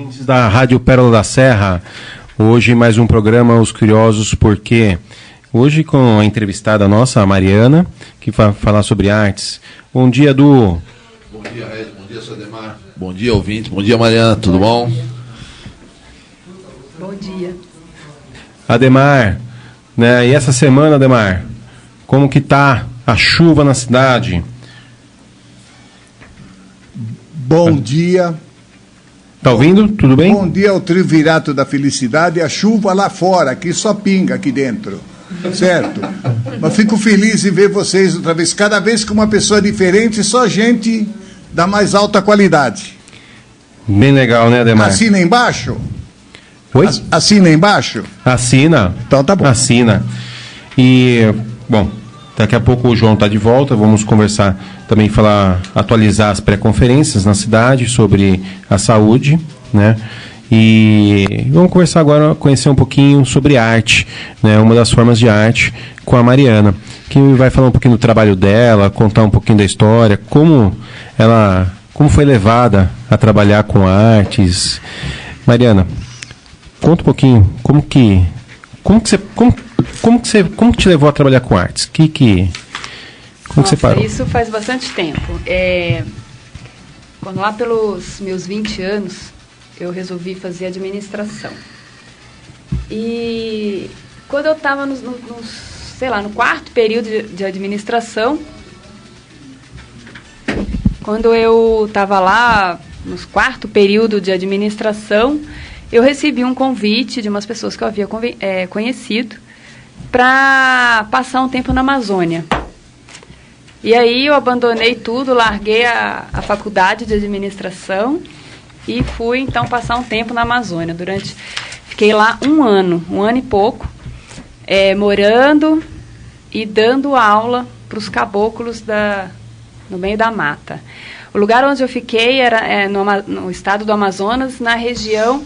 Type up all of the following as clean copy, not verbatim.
ouvintes da Rádio Pérola da Serra. Hoje mais um programa Os Curiosos Porque. Hoje com a entrevistada nossa, a Mariana, que vai falar sobre artes. Bom dia, Edu. Bom dia, Ed. Bom dia, Sademar. Bom dia, ouvinte. Bom dia, Mariana. Tudo bom? Bom dia. Ademar, né? E essa semana, Ademar, como que tá a chuva na cidade? Bom dia. Tá ouvindo? Tudo bem? Bom dia ao triunvirato da felicidade, a chuva lá fora, aqui só pinga aqui dentro, certo? Mas fico feliz em ver vocês outra vez, cada vez com uma pessoa diferente, só gente da mais alta qualidade. Bem legal, né, Ademar? Assina embaixo? Oi? Assina embaixo? Assina. Então tá bom. Assina. E, bom, daqui a pouco o João está de volta, vamos conversar também, atualizar as pré-conferências na cidade sobre a saúde, né? E vamos conversar agora, conhecer um pouquinho sobre arte, né? Uma das formas de arte com a Mariana, que vai falar um pouquinho do trabalho dela, contar um pouquinho da história, como foi levada a trabalhar com artes. Mariana, conta um pouquinho como que te levou a trabalhar com artes? Como que você parou? Isso faz bastante tempo. Quando lá pelos meus 20 anos, eu resolvi fazer administração. E quando eu estava no quarto período de administração, quando eu estava lá no quarto período de administração, eu recebi um convite de umas pessoas que eu havia conhecido para passar um tempo na Amazônia. E aí eu abandonei tudo, larguei a faculdade de administração e fui, então, passar um tempo na Amazônia. Fiquei lá um ano e pouco, morando e dando aula para os caboclos no meio da mata. O lugar onde eu fiquei era no estado do Amazonas, na região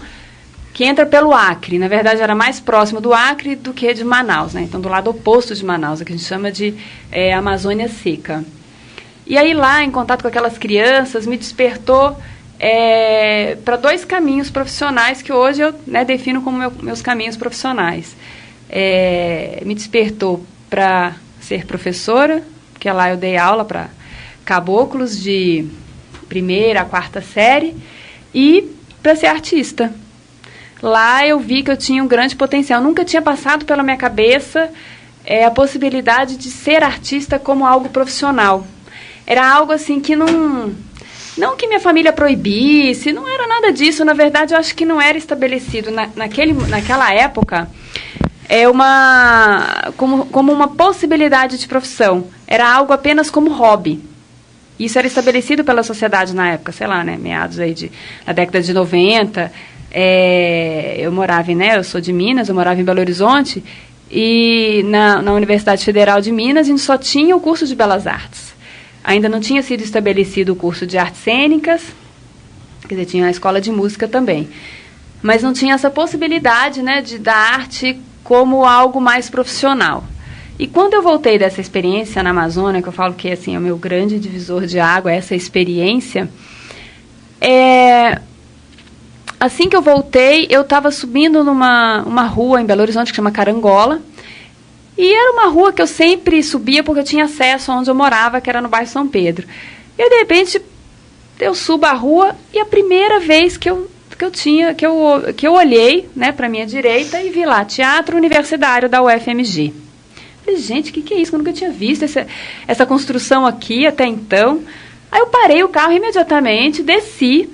que entra pelo Acre. Na verdade, era mais próximo do Acre do que de Manaus, né? Então, do lado oposto de Manaus, que a gente chama de Amazônia Seca. E aí, lá, em contato com aquelas crianças, me despertou para dois caminhos profissionais que hoje eu defino como meus caminhos profissionais. Me despertou para ser professora, porque lá eu dei aula para caboclos de 1ª a 4ª série, e para ser artista. Lá eu vi que eu tinha um grande potencial. Nunca tinha passado pela minha cabeça a possibilidade de ser artista como algo profissional. Era algo assim que não que minha família proibisse, não era nada disso. Na verdade, eu acho que não era estabelecido naquela época como uma possibilidade de profissão. Era algo apenas como hobby. Isso era estabelecido pela sociedade na época, sei lá, né, meados aí da década de 90. Eu sou de Minas, eu morava em Belo Horizonte, e na Universidade Federal de Minas a gente só tinha o curso de Belas Artes. Ainda não tinha sido estabelecido o curso de artes cênicas, quer dizer, tinha a escola de música também. Mas não tinha essa possibilidade, né, da arte como algo mais profissional. E quando eu voltei dessa experiência na Amazônia, que eu falo que assim, é o meu grande divisor de água, essa experiência, assim que eu voltei, eu estava subindo numa rua em Belo Horizonte que chama Carangola, e era uma rua que eu sempre subia porque eu tinha acesso aonde eu morava, que era no bairro São Pedro. E de repente eu subo a rua e a primeira vez que eu olhei, né, para minha direita e vi lá Teatro Universitário da UFMG. Falei, gente, o que é isso? Eu nunca tinha visto essa construção aqui até então. Aí eu parei o carro imediatamente, desci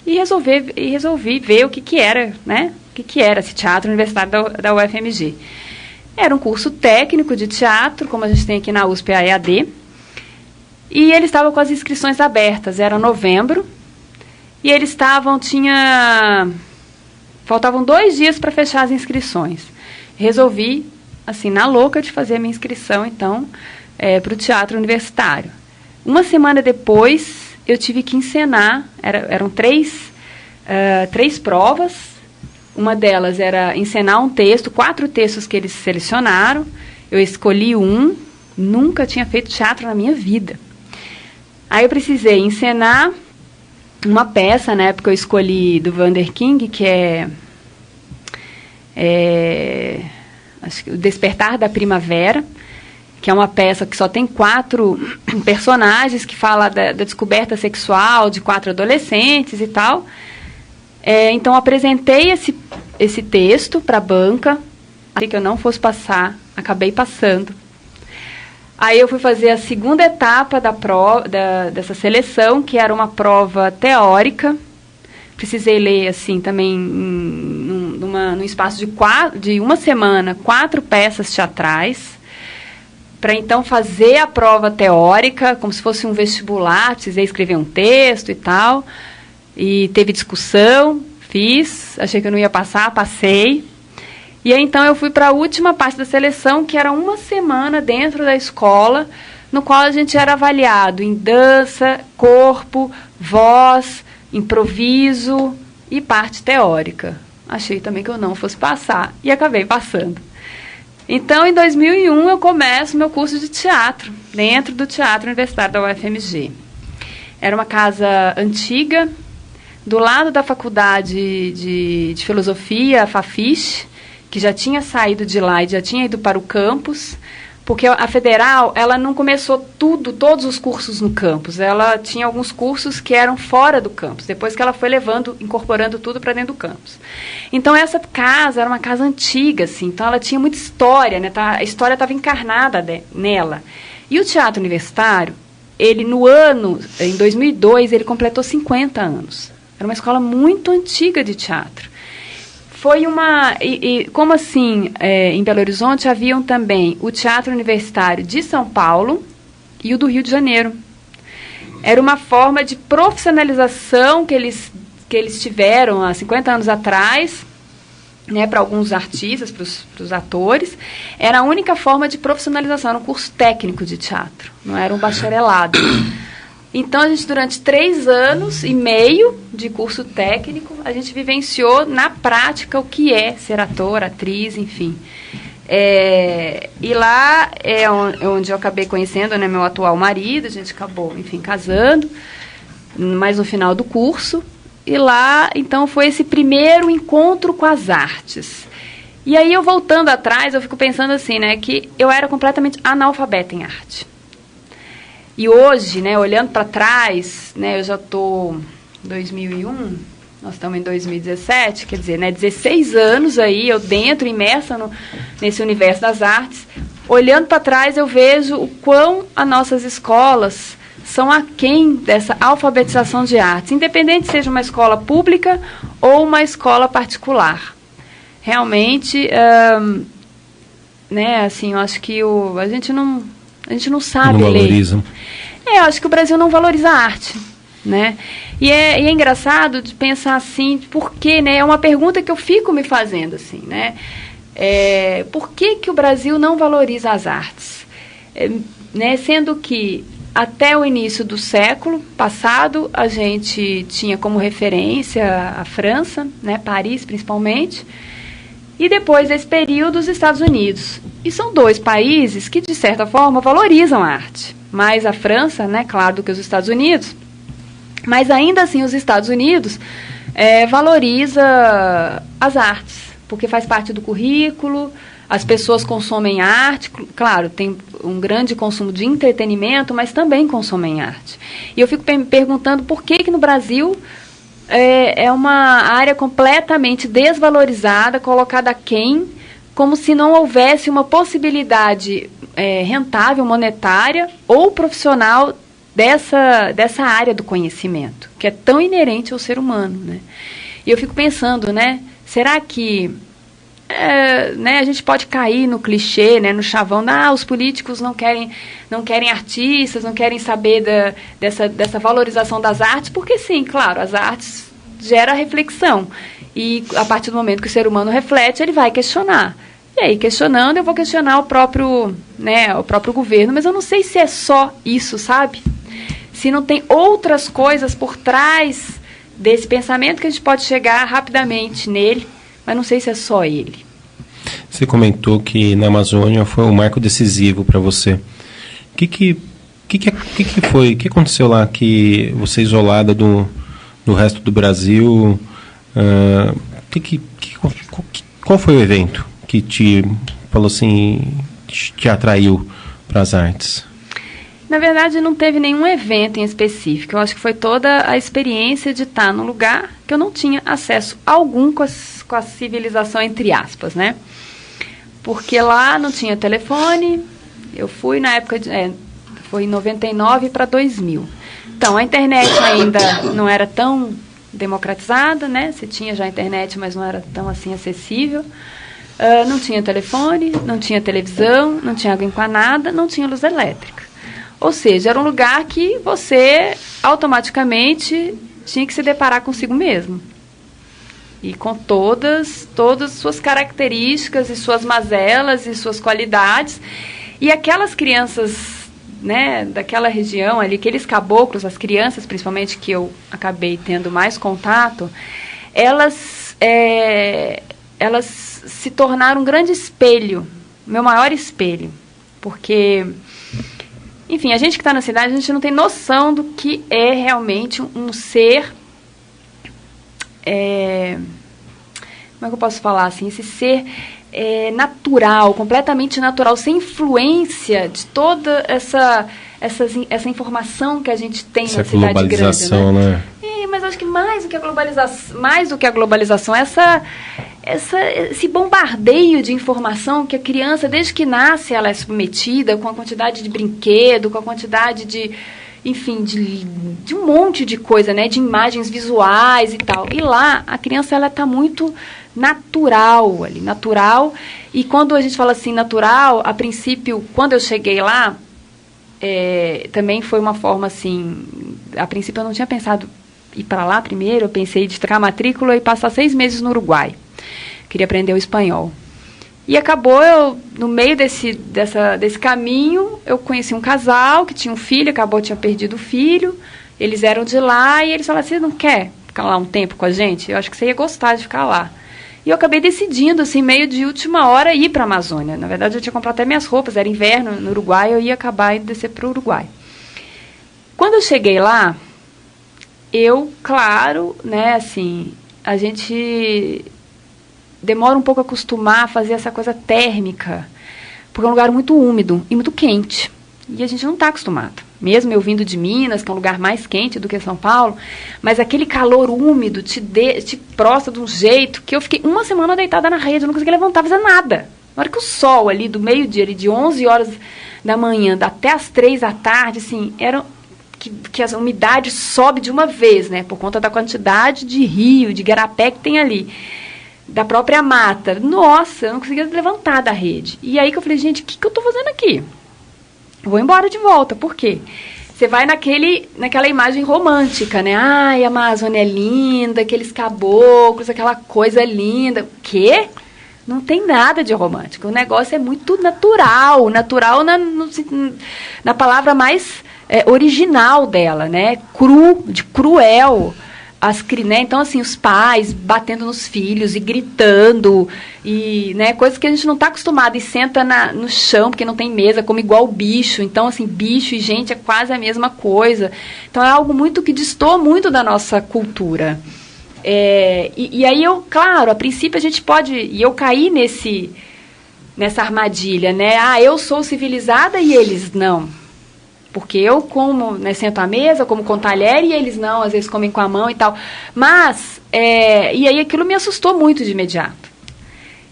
e resolvi ver o que era, né? O que era esse Teatro Universitário da UFMG. Era um curso técnico de teatro, como a gente tem aqui na USP, a EAD, e ele estava com as inscrições abertas. Era novembro, e eles faltavam 2 dias para fechar as inscrições. Resolvi, assim, na louca, de fazer a minha inscrição, então, para o Teatro Universitário. Uma semana depois, eu tive que encenar, eram 3 provas. Uma delas era encenar um texto, 4 textos que eles selecionaram. Eu escolhi um, nunca tinha feito teatro na minha vida. Aí eu precisei encenar uma peça, na época eu escolhi do Vander King, que acho que O Despertar da Primavera, que é uma peça que só tem 4 personagens, que fala da descoberta sexual de 4 adolescentes e tal. Então, apresentei esse texto para a banca, achei que eu não fosse passar, acabei passando. Aí eu fui fazer a segunda etapa dessa seleção, que era uma prova teórica. Precisei ler, assim, também, num espaço de uma semana, 4 peças teatrais, para então fazer a prova teórica, como se fosse um vestibular, precisei escrever um texto e tal, e teve discussão, fiz, achei que eu não ia passar, passei. E aí, então, eu fui para a última parte da seleção, que era uma semana dentro da escola, no qual a gente era avaliado em dança, corpo, voz, improviso e parte teórica. Achei também que eu não fosse passar, e acabei passando. Então, em 2001, eu começo meu curso de teatro, dentro do Teatro Universitário da UFMG. Era uma casa antiga, do lado da Faculdade de Filosofia, a Fafiche, que já tinha saído de lá e já tinha ido para o campus, porque a Federal, ela não começou todos os cursos no campus, ela tinha alguns cursos que eram fora do campus, depois que ela foi incorporando tudo para dentro do campus. Então, essa casa era uma casa antiga, assim, então ela tinha muita história, né, a história estava encarnada nela. E o Teatro Universitário, em 2002, ele completou 50 anos. Era uma escola muito antiga de teatro. Foi como assim, em Belo Horizonte haviam também o Teatro Universitário de São Paulo e o do Rio de Janeiro. Era uma forma de profissionalização que eles tiveram há 50 anos atrás, né, para alguns artistas, para os atores. Era a única forma de profissionalização, era um curso técnico de teatro, não era um bacharelado. Então, a gente, durante 3 anos e meio de curso técnico, a gente vivenciou na prática o que é ser ator, atriz, enfim. E lá é onde eu acabei conhecendo, né, meu atual marido, a gente acabou, enfim, casando, mais no final do curso. E lá, então, foi esse primeiro encontro com as artes. E aí, eu voltando atrás, eu fico pensando assim, né, que eu era completamente analfabeta em arte. E hoje, né, olhando para trás, né, eu já estou em 2001, nós estamos em 2017, quer dizer, né, 16 anos aí, eu dentro, imersa nesse universo das artes. Olhando para trás, eu vejo o quão as nossas escolas são aquém dessa alfabetização de artes, independente se seja uma escola pública ou uma escola particular. Realmente, né, assim, eu acho que a gente não sabe não valoriza. ler. Eu acho que o Brasil não valoriza a arte, né? E é engraçado de pensar assim, por quê, né? É uma pergunta que eu fico me fazendo, assim, né? Por que o Brasil não valoriza as artes? Né? Sendo que até o início do século passado, a gente tinha como referência a França, né? Paris principalmente, e depois desse período os Estados Unidos. E são 2 países que, de certa forma, valorizam a arte. Mais a França, né, claro, do que os Estados Unidos. Mas ainda assim os Estados Unidos valoriza as artes, porque faz parte do currículo, as pessoas consomem arte, claro, tem um grande consumo de entretenimento, mas também consomem arte. E eu fico perguntando por que no Brasil é uma área completamente desvalorizada, colocada aquém, como se não houvesse uma possibilidade rentável, monetária ou profissional dessa área do conhecimento, que é tão inerente ao ser humano, né? E eu fico pensando, né, será que né, a gente pode cair no clichê, né, no chavão, os políticos não querem artistas, não querem saber dessa valorização das artes, porque sim, claro, as artes geram reflexão. E a partir do momento que o ser humano reflete, ele vai questionar. E aí, questionando, eu vou questionar o próprio governo, mas eu não sei se é só isso, sabe? Se não tem outras coisas por trás desse pensamento que a gente pode chegar rapidamente nele, mas não sei se é só ele. Você comentou que na Amazônia foi um marco decisivo para você. O que foi? O que aconteceu lá que você, isolada do no resto do Brasil. Qual foi o evento que te falou assim, te atraiu para as artes? Na verdade, não teve nenhum evento em específico. Eu acho que foi toda a experiência de estar num lugar que eu não tinha acesso algum com a civilização, entre aspas, né? Porque lá não tinha telefone. Eu fui na época, foi em 99 para 2000. Então, a internet ainda não era tão democratizada, né? Você tinha já a internet, mas não era tão assim acessível. Não tinha telefone, não tinha televisão, não tinha água encanada, não tinha luz elétrica. Ou seja, era um lugar que você automaticamente tinha que se deparar consigo mesmo. E com todas as suas características e suas mazelas e suas qualidades. E aquelas crianças, né, daquela região ali, aqueles caboclos, as crianças principalmente que eu acabei tendo mais contato, elas se tornaram um grande espelho, meu maior espelho. Porque, enfim, a gente que está na cidade, a gente não tem noção do que é realmente um ser... como é que eu posso falar assim? Esse ser natural, completamente natural, sem influência de toda essa informação que a gente tem na cidade grande, né? Mas acho que mais do que a globalização, esse bombardeio de informação que a criança, desde que nasce, ela é submetida com a quantidade de brinquedo, com a quantidade de, enfim, de um monte de coisa, né, de imagens visuais e tal. E lá, a criança, ela está muito natural ali, natural. E quando a gente fala assim, natural, a princípio, quando eu cheguei lá, também foi uma forma assim, a princípio eu não tinha pensado ir para lá primeiro, eu pensei de trocar a matrícula e passar 6 meses no Uruguai. Queria aprender o espanhol. E acabou, no meio desse caminho, eu conheci um casal que tinha um filho, tinha perdido o filho, eles eram de lá e eles falaram, você não quer ficar lá um tempo com a gente? Eu acho que você ia gostar de ficar lá. E eu acabei decidindo, assim, meio de última hora, ir para a Amazônia. Na verdade, eu tinha comprado até minhas roupas, era inverno no Uruguai, eu ia acabar indo descer para o Uruguai. Quando eu cheguei lá, claro, né, assim, a gente demora um pouco a acostumar a fazer essa coisa térmica, porque é um lugar muito úmido e muito quente. E a gente não está acostumado. Mesmo eu vindo de Minas, que é um lugar mais quente do que São Paulo, mas aquele calor úmido te prostra de um jeito que eu fiquei uma semana deitada na rede, eu não conseguia levantar, fazer nada. Na hora que o sol ali do meio-dia, de 11 horas da manhã até as 3 da tarde, assim, que a umidade sobe de uma vez, né, por conta da quantidade de rio, de igarapé que tem ali, da própria mata. Nossa, eu não conseguia levantar da rede. E aí que eu falei, gente, o que eu estou fazendo aqui? Vou embora de volta. Por quê? Você vai naquela imagem romântica, né? Ai, a Amazônia é linda, aqueles caboclos, aquela coisa linda. O quê? Não tem nada de romântico. O negócio é muito natural. Natural na palavra mais original dela, né? Cruel. Né? Então, assim, os pais batendo nos filhos e gritando, e, né, coisas que a gente não está acostumado, e senta no chão, porque não tem mesa, come igual bicho. Então, assim, bicho e gente é quase a mesma coisa. Então, é algo muito que destoa muito da nossa cultura. E aí, claro, a princípio a gente pode... E eu caí nessa armadilha, né? Eu sou civilizada e eles não. Porque eu como, né, sento à mesa, como com talher, e eles não, às vezes comem com a mão e tal. Mas, e aí aquilo me assustou muito de imediato.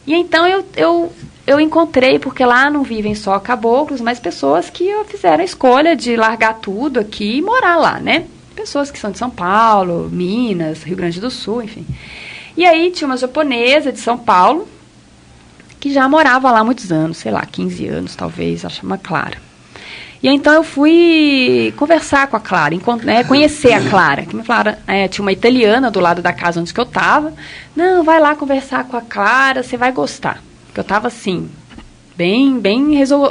E então eu encontrei, porque lá não vivem só caboclos, mas pessoas que fizeram a escolha de largar tudo aqui e morar lá, né? Pessoas que são de São Paulo, Minas, Rio Grande do Sul, enfim. E aí tinha uma japonesa de São Paulo, que já morava lá há muitos anos, sei lá, 15 anos talvez, ela chama Clara. E então eu fui conversar com a Clara, conhecer a Clara. Que me falaram, tinha uma italiana do lado da casa onde eu estava. Não, vai lá conversar com a Clara, você vai gostar. Porque eu estava assim, bem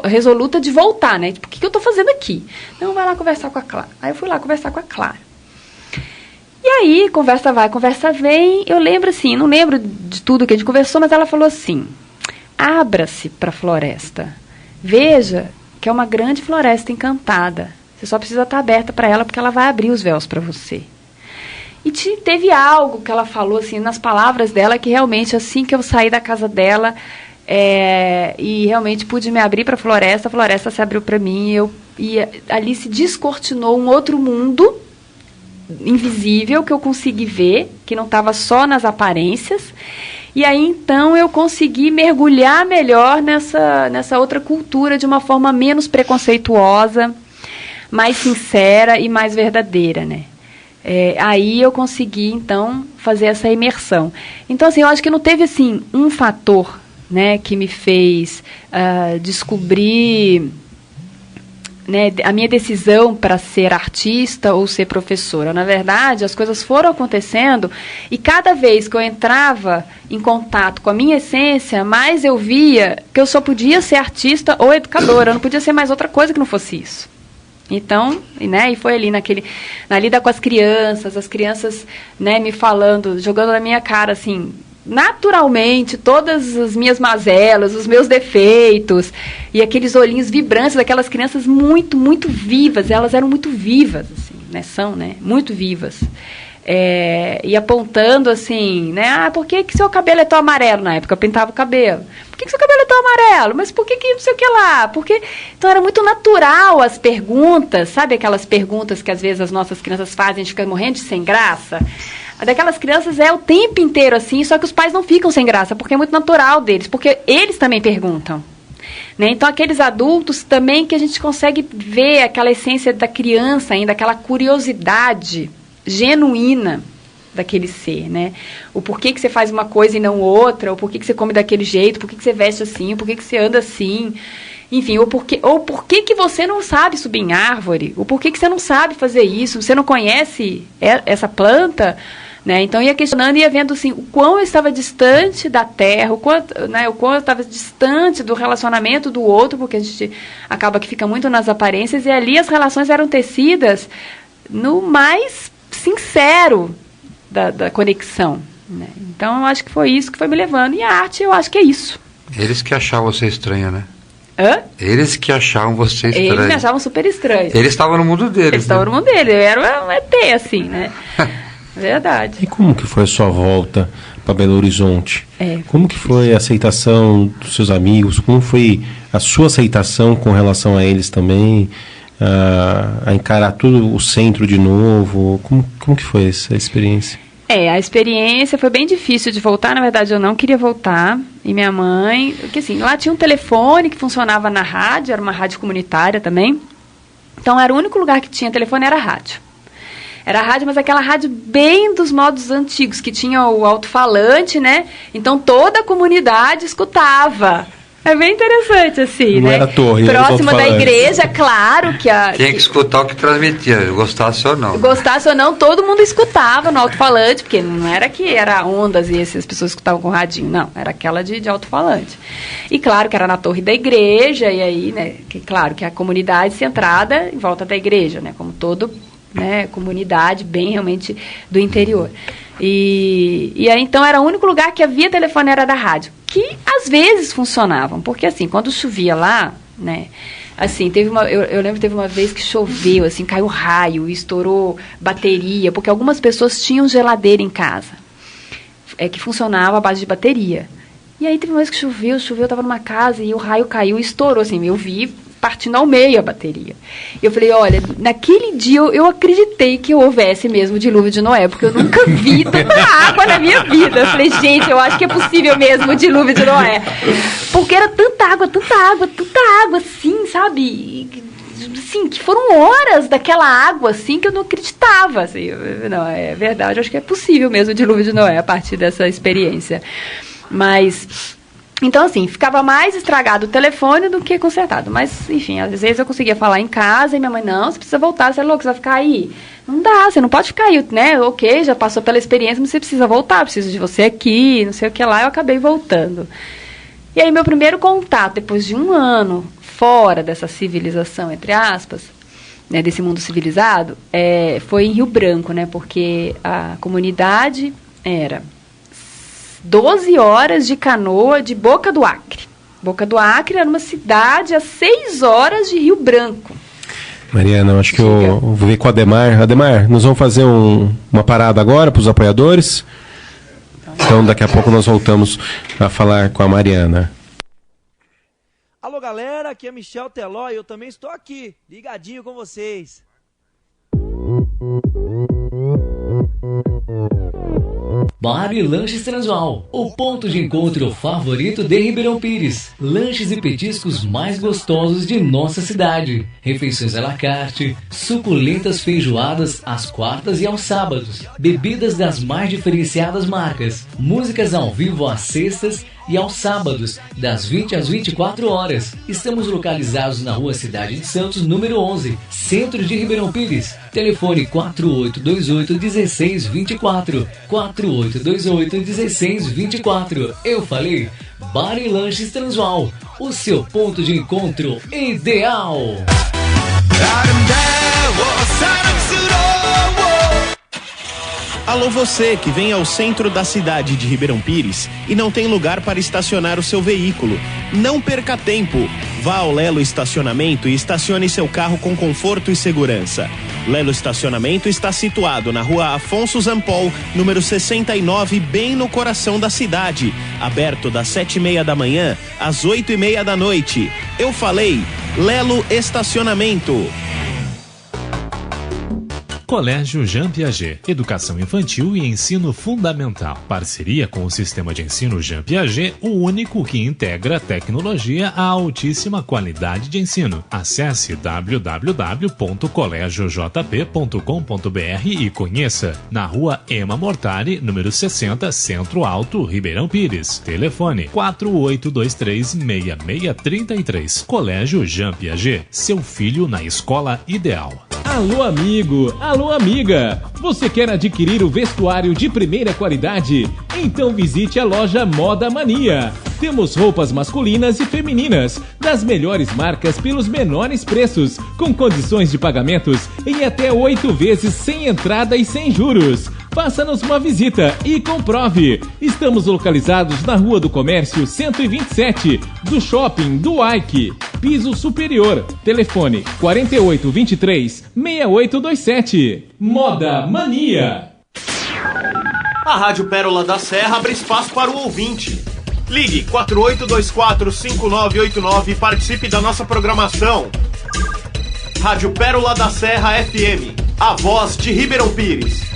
resoluta de voltar, né? Tipo, o que eu estou fazendo aqui? Não, vai lá conversar com a Clara. Aí eu fui lá conversar com a Clara. E aí, conversa vai, conversa vem. Eu lembro assim, não lembro de tudo que a gente conversou, mas ela falou assim, abra-se para a floresta. Veja que é uma grande floresta encantada. Você só precisa estar aberta para ela, porque ela vai abrir os véus para você. E teve algo que ela falou, assim, nas palavras dela, que realmente, assim que eu saí da casa dela, e realmente pude me abrir para a floresta se abriu para mim, e ali se descortinou um outro mundo invisível que eu consegui ver, que não estava só nas aparências. E aí, então, eu consegui mergulhar melhor nessa outra cultura de uma forma menos preconceituosa, mais sincera e mais verdadeira, né? Aí eu consegui, então, fazer essa imersão. Então, assim, eu acho que não teve, assim, um fator, né, que me fez descobrir, né, a minha decisão para ser artista ou ser professora. Na verdade, as coisas foram acontecendo e cada vez que eu entrava em contato com a minha essência, mais eu via que eu só podia ser artista ou educadora, eu não podia ser mais outra coisa que não fosse isso. Então, né, e foi ali na lida com as crianças, né, me falando, jogando na minha cara, assim, naturalmente, todas as minhas mazelas, os meus defeitos, e aqueles olhinhos vibrantes daquelas crianças muito, muito vivas, elas eram muito vivas, assim, né, são, né, muito vivas. E apontando assim, né, por que seu cabelo é tão amarelo? Na época eu pintava o cabelo. Por que seu cabelo é tão amarelo? Mas por que não sei o que lá? Porque... Então era muito natural as perguntas, sabe aquelas perguntas que às vezes as nossas crianças fazem, a gente fica morrendo de sem graça? A daquelas crianças é o tempo inteiro assim, só que os pais não ficam sem graça, porque é muito natural deles, porque eles também perguntam. Né? Então, aqueles adultos também que a gente consegue ver aquela essência da criança ainda, aquela curiosidade genuína daquele ser, né? O porquê que você faz uma coisa e não outra, o porquê que você come daquele jeito, por que você veste assim, o porquê que você anda assim, enfim, ou porquê que você não sabe subir em árvore, o porquê que você não sabe fazer isso, você não conhece essa planta, né? Então ia questionando e ia vendo assim, o quão eu estava distante da terra, o quão eu estava distante do relacionamento do outro, porque a gente acaba que fica muito nas aparências, e ali as relações eram tecidas no mais sincero da conexão, né? Então eu acho que foi isso que foi me levando, e a arte eu acho que é isso. Eles que achavam você estranha, né? Hã? Eles que achavam você estranha. Eles me achavam super estranho. Eles estavam no mundo deles. Eles estavam no mundo deles, eu era um ET assim, né? Verdade. E como que foi a sua volta para Belo Horizonte? Como que foi a aceitação dos seus amigos? Como foi a sua aceitação com relação a eles também? A encarar tudo o centro de novo? Como que foi essa experiência? A experiência foi bem difícil de voltar. Na verdade, eu não queria voltar. E minha mãe... Porque assim, lá tinha um telefone que funcionava na rádio, era uma rádio comunitária também. Então, era o único lugar que tinha telefone, era a rádio. Era a rádio, mas aquela rádio bem dos modos antigos, que tinha o alto-falante, né? Então, toda a comunidade escutava. É bem interessante, assim, não né? Era torre, próxima da igreja, claro que tinha que escutar o que transmitia, gostasse ou não. Gostasse ou não, todo mundo escutava no alto-falante, porque não era que era ondas e as pessoas escutavam com radinho, não, era aquela de alto-falante. E claro que era na torre da igreja, e aí, né, claro que a comunidade centrada em volta da igreja, né, como todo, né, comunidade bem realmente do interior. E aí, então, era o único lugar que havia telefone, era da rádio, que às vezes funcionavam, porque assim, quando chovia lá, né, assim, eu lembro que teve uma vez que choveu, assim, caiu raio, estourou bateria, porque algumas pessoas tinham geladeira em casa, que funcionava à base de bateria. E aí teve uma vez que choveu, eu estava numa casa e o raio caiu e estourou, assim, eu vi partindo ao meio a bateria. Eu falei, olha, naquele dia eu acreditei que houvesse mesmo o dilúvio de Noé, porque eu nunca vi tanta água na minha vida. Eu falei, gente, eu acho que é possível mesmo o dilúvio de Noé. Porque era tanta água, assim, sabe? Assim, que foram horas daquela água, assim, que eu não acreditava. Assim. Não, é verdade, eu acho que é possível mesmo o dilúvio de Noé a partir dessa experiência. Mas... Então, assim, ficava mais estragado o telefone do que consertado. Mas, enfim, às vezes eu conseguia falar em casa e minha mãe, não, você precisa voltar, você é louco, você vai ficar aí. Não dá, você não pode ficar aí, né? Ok, já passou pela experiência, mas você precisa voltar, preciso de você aqui, não sei o que lá. Eu acabei voltando. E aí, meu primeiro contato, depois de 1 ano fora dessa civilização, entre aspas, né, desse mundo civilizado, foi em Rio Branco, né? Porque a comunidade era 12 horas de canoa de Boca do Acre. Boca do Acre era uma cidade a 6 horas de Rio Branco. Mariana, eu acho que eu vou ver com o Ademar. Ademar, nós vamos fazer uma parada agora para os apoiadores. Então, daqui a pouco nós voltamos a falar com a Mariana. Alô, galera, aqui é Michel Teló e eu também estou aqui, ligadinho com vocês. Bar e Lanches Transvaal, o ponto de encontro favorito de Ribeirão Pires. Lanches e petiscos mais gostosos de nossa cidade. Refeições à la carte, suculentas feijoadas às quartas e aos sábados. Bebidas das mais diferenciadas marcas. Músicas ao vivo às sextas e aos sábados, das 20 às 24 horas. Estamos localizados na Rua Cidade de Santos, número 11, centro de Ribeirão Pires. Telefone 4828-1624. 4828-1624. Eu falei, Bar e Lanches Transvaal, o seu ponto de encontro ideal. Alô você que vem ao centro da cidade de Ribeirão Pires e não tem lugar para estacionar o seu veículo. Não perca tempo. Vá ao Lelo Estacionamento e estacione seu carro com conforto e segurança. Lelo Estacionamento está situado na Rua Afonso Zampol, número 69, bem no coração da cidade. Aberto das 7h30 da manhã às 8h30 da noite. Eu falei, Lelo Estacionamento. Colégio Jean Piaget, Educação Infantil e Ensino Fundamental. Parceria com o Sistema de Ensino Jean Piaget, o único que integra a tecnologia à altíssima qualidade de ensino. Acesse www.colegiojp.com.br e conheça. Na Rua Ema Mortari, número 60, Centro Alto, Ribeirão Pires. Telefone 4823-6633. Colégio Jean Piaget, seu filho na escola ideal. Alô amigo, alô amiga, você quer adquirir o vestuário de primeira qualidade? Então visite a loja Moda Mania. Temos roupas masculinas e femininas, das melhores marcas pelos menores preços, com condições de pagamentos em até 8 vezes sem entrada e sem juros. Faça-nos uma visita e comprove. Estamos localizados na Rua do Comércio 127, do Shopping do Ike, piso superior. Telefone 4823-6827. Moda Mania. A Rádio Pérola da Serra abre espaço para o ouvinte. Ligue 4824-5989 e participe da nossa programação. Rádio Pérola da Serra FM, a voz de Ribeirão Pires.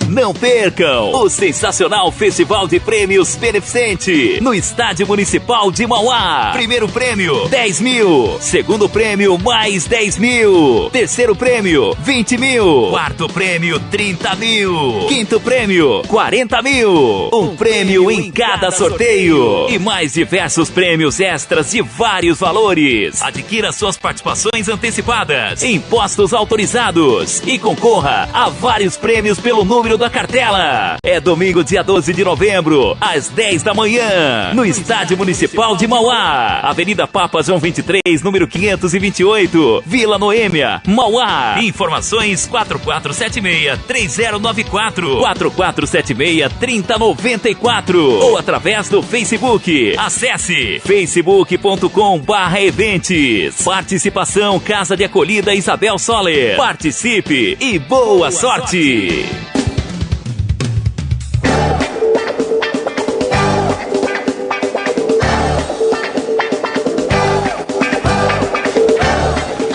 Não percam o sensacional Festival de Prêmios Beneficente no Estádio Municipal de Mauá. Primeiro prêmio, 10 mil. Segundo prêmio, mais 10 mil. Terceiro prêmio, 20 mil. Quarto prêmio, 30 mil. Quinto prêmio, 40 mil. Um prêmio em cada sorteio. E mais diversos prêmios extras de vários valores. Adquira suas participações antecipadas em postos autorizados e concorra a vários prêmios pelo número da cartela. É domingo, dia 12 de novembro, às 10 da manhã, no Estádio Municipal de Mauá, Avenida Papa João 23, número 528, Vila Noêmia, Mauá. Informações 4476-3094, 4476-3094 ou através do Facebook. Acesse facebook.com/eventes. Participação Casa de Acolhida Isabel Soller. Participe e boa sorte!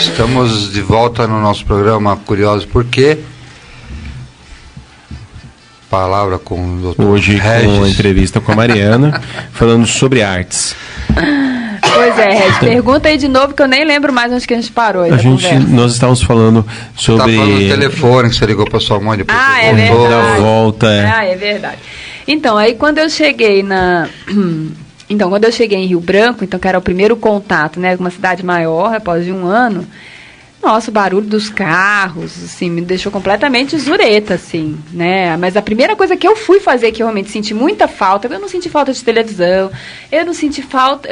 Estamos de volta no nosso programa Curiosos Por Quê? Palavra com o doutor Hoje Regis. com a entrevista com a Mariana, falando sobre artes. Pois é, Regis, pergunta aí de novo que eu nem lembro mais onde que a gente parou. Nós estávamos falando sobre... Tá falando do telefone que você ligou para sua mãe, depois é voltou. verdade. Da volta, é verdade. Então, aí quando eu cheguei quando eu cheguei em Rio Branco, então que era o primeiro contato, né, com uma cidade maior, após de um ano, nossa, o barulho dos carros, assim, me deixou completamente zureta, assim, né, mas a primeira coisa que eu fui fazer, que eu realmente senti muita falta, eu não senti falta de televisão, eu senti falta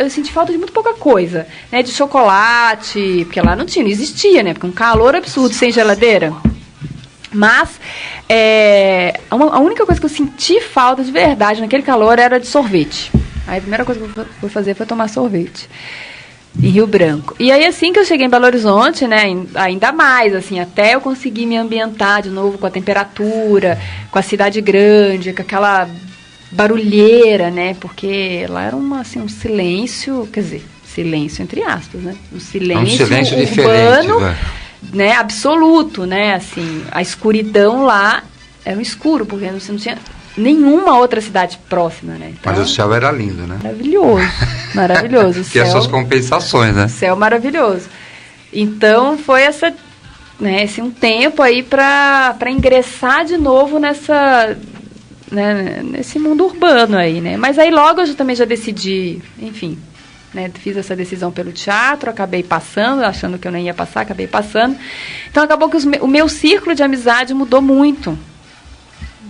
de muito pouca coisa, né, de chocolate, porque lá não existia, né, porque um calor absurdo, sem geladeira. Mas a única coisa que eu senti falta de verdade naquele calor era de sorvete. Aí a primeira coisa que eu fui fazer foi tomar sorvete. Em Rio Branco. E aí, assim que eu cheguei em Belo Horizonte, né, ainda mais, assim, até eu conseguir me ambientar de novo com a temperatura, com a cidade grande, com aquela barulheira, né, porque lá era um silêncio, quer dizer, silêncio entre aspas, né, um silêncio urbano, né, absoluto, né, assim, a escuridão lá era um escuro, porque você não tinha nenhuma outra cidade próxima, né? Então, mas o céu era lindo, né? Maravilhoso, maravilhoso. Que as suas compensações, né? Céu maravilhoso. Então foi esse um tempo aí para ingressar de novo nesse mundo urbano aí, né? Mas aí logo eu também já decidi, enfim, né? Fiz essa decisão pelo teatro, acabei passando, achando que eu nem ia passar, acabei passando. Então acabou que o meu círculo de amizade mudou muito.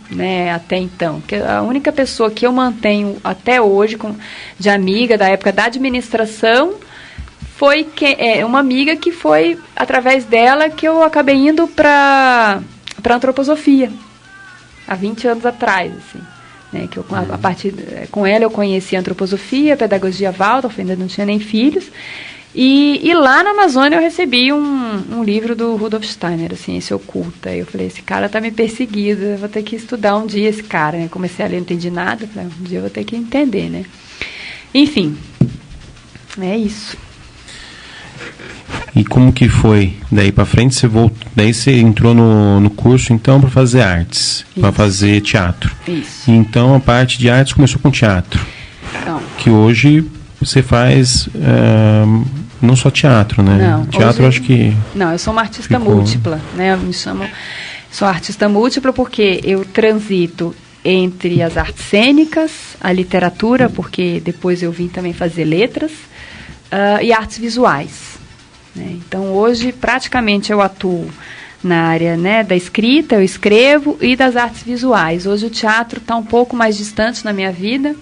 Né, até então, que a única pessoa que eu mantenho até hoje de amiga da época da administração foi uma amiga que foi através dela que eu acabei indo para antroposofia há 20 anos atrás, assim, né, que com ela eu conheci a antroposofia, pedagogia Waldorf, ainda não tinha nem filhos. E lá na Amazônia eu recebi um livro do Rudolf Steiner, a Ciência Oculta. Eu falei, esse cara tá me perseguindo, eu vou ter que estudar um dia esse cara, né? Comecei a ler, não entendi nada, falei, um dia eu vou ter que entender, né? Enfim, é isso. E como que foi daí para frente? Daí você entrou no curso, então, para fazer artes, para fazer teatro. Isso. E então a parte de artes começou com teatro. Então, que hoje você faz... não só teatro, né? Não, teatro hoje, acho que... Não, eu sou uma artista múltipla, né? Sou artista múltipla porque eu transito entre as artes cênicas, a literatura, porque depois eu vim também fazer letras, e artes visuais. Né? Então, hoje, praticamente, eu atuo na área, né, da escrita, eu escrevo, e das artes visuais. Hoje o teatro está um pouco mais distante na minha vida,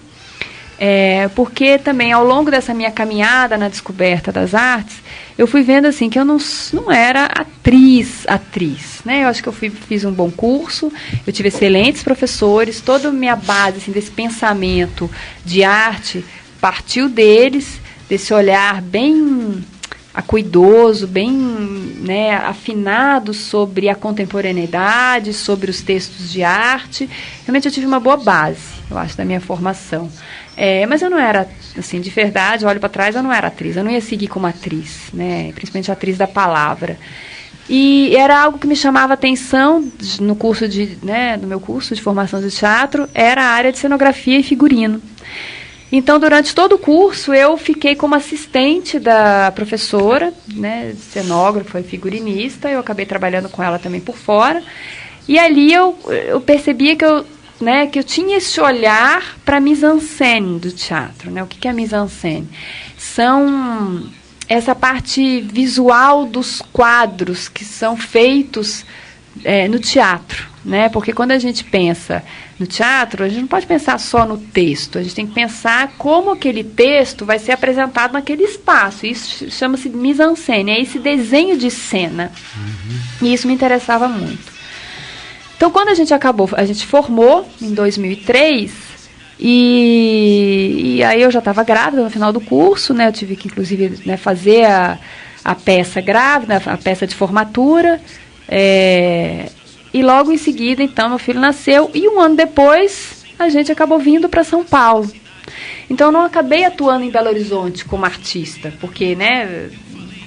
porque também ao longo dessa minha caminhada na descoberta das artes, eu fui vendo assim que eu não era atriz, né? Eu acho que eu fiz um bom curso, eu tive excelentes professores, toda a minha base assim, desse pensamento de arte partiu deles, desse olhar bem acuidoso, bem, né, afinado sobre a contemporaneidade, sobre os textos de arte. Realmente eu tive uma boa base, eu acho, da minha formação. Mas eu não era, assim, de verdade, eu olho para trás, eu não era atriz, eu não ia seguir como atriz, né, principalmente atriz da palavra. E era algo que me chamava atenção no meu curso de formação de teatro, era a área de cenografia e figurino. Então, durante todo o curso, eu fiquei como assistente da professora, né, cenógrafa e figurinista, eu acabei trabalhando com ela também por fora, e ali eu percebia que eu tinha esse olhar para a mise-en-scène do teatro. Né? O que é a mise-en-scène? São essa parte visual dos quadros que são feitos no teatro. Né? Porque quando a gente pensa no teatro, a gente não pode pensar só no texto, a gente tem que pensar como aquele texto vai ser apresentado naquele espaço. Isso chama-se mise-en-scène, é esse desenho de cena. E isso me interessava muito. Então, quando a gente formou em 2003, e aí eu já estava grávida no final do curso, né? Eu tive que, inclusive, né, fazer a peça grávida, a peça de formatura, e logo em seguida, então, meu filho nasceu, e um ano depois, a gente acabou vindo para São Paulo. Então, eu não acabei atuando em Belo Horizonte como artista, porque, né,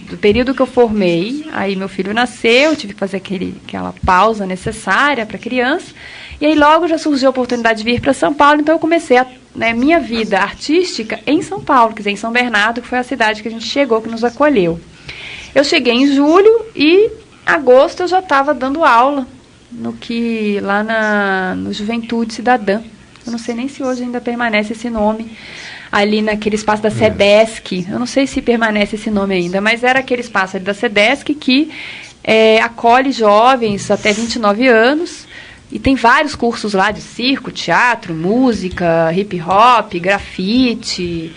do período que eu formei, aí meu filho nasceu, eu tive que fazer aquela pausa necessária para a criança, e aí logo já surgiu a oportunidade de vir para São Paulo, então eu comecei minha vida artística em São Paulo, quer dizer, em São Bernardo, que foi a cidade que a gente chegou, que nos acolheu. Eu cheguei em julho e em agosto eu já estava dando aula lá no Juventude Cidadã. Eu não sei nem se hoje ainda permanece esse nome, ali naquele espaço da SEDESC, eu não sei se permanece esse nome ainda, mas era aquele espaço ali da SEDESC que acolhe jovens até 29 anos, e tem vários cursos lá de circo, teatro, música, hip hop, grafite,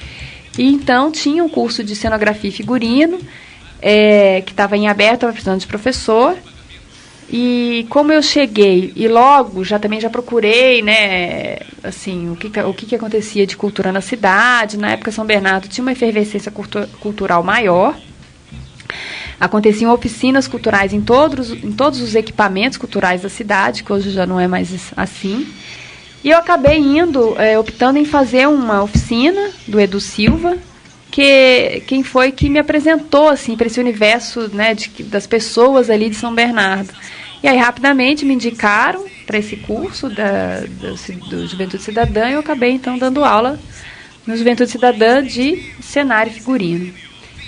e então tinha um curso de cenografia e figurino, que estava em aberto, estava precisando de professor, E como eu cheguei e logo já procurei, né, assim, o que acontecia de cultura na cidade. Na época, São Bernardo tinha uma efervescência cultural maior. Aconteciam oficinas culturais em todos os equipamentos culturais da cidade, que hoje já não é mais assim. E eu acabei optando em fazer uma oficina do Edu Silva, quem foi que me apresentou assim, para esse universo, né, das pessoas ali de São Bernardo. E aí, rapidamente, me indicaram para esse curso do Juventude Cidadã, e eu acabei, então, dando aula no Juventude Cidadã de cenário e figurino.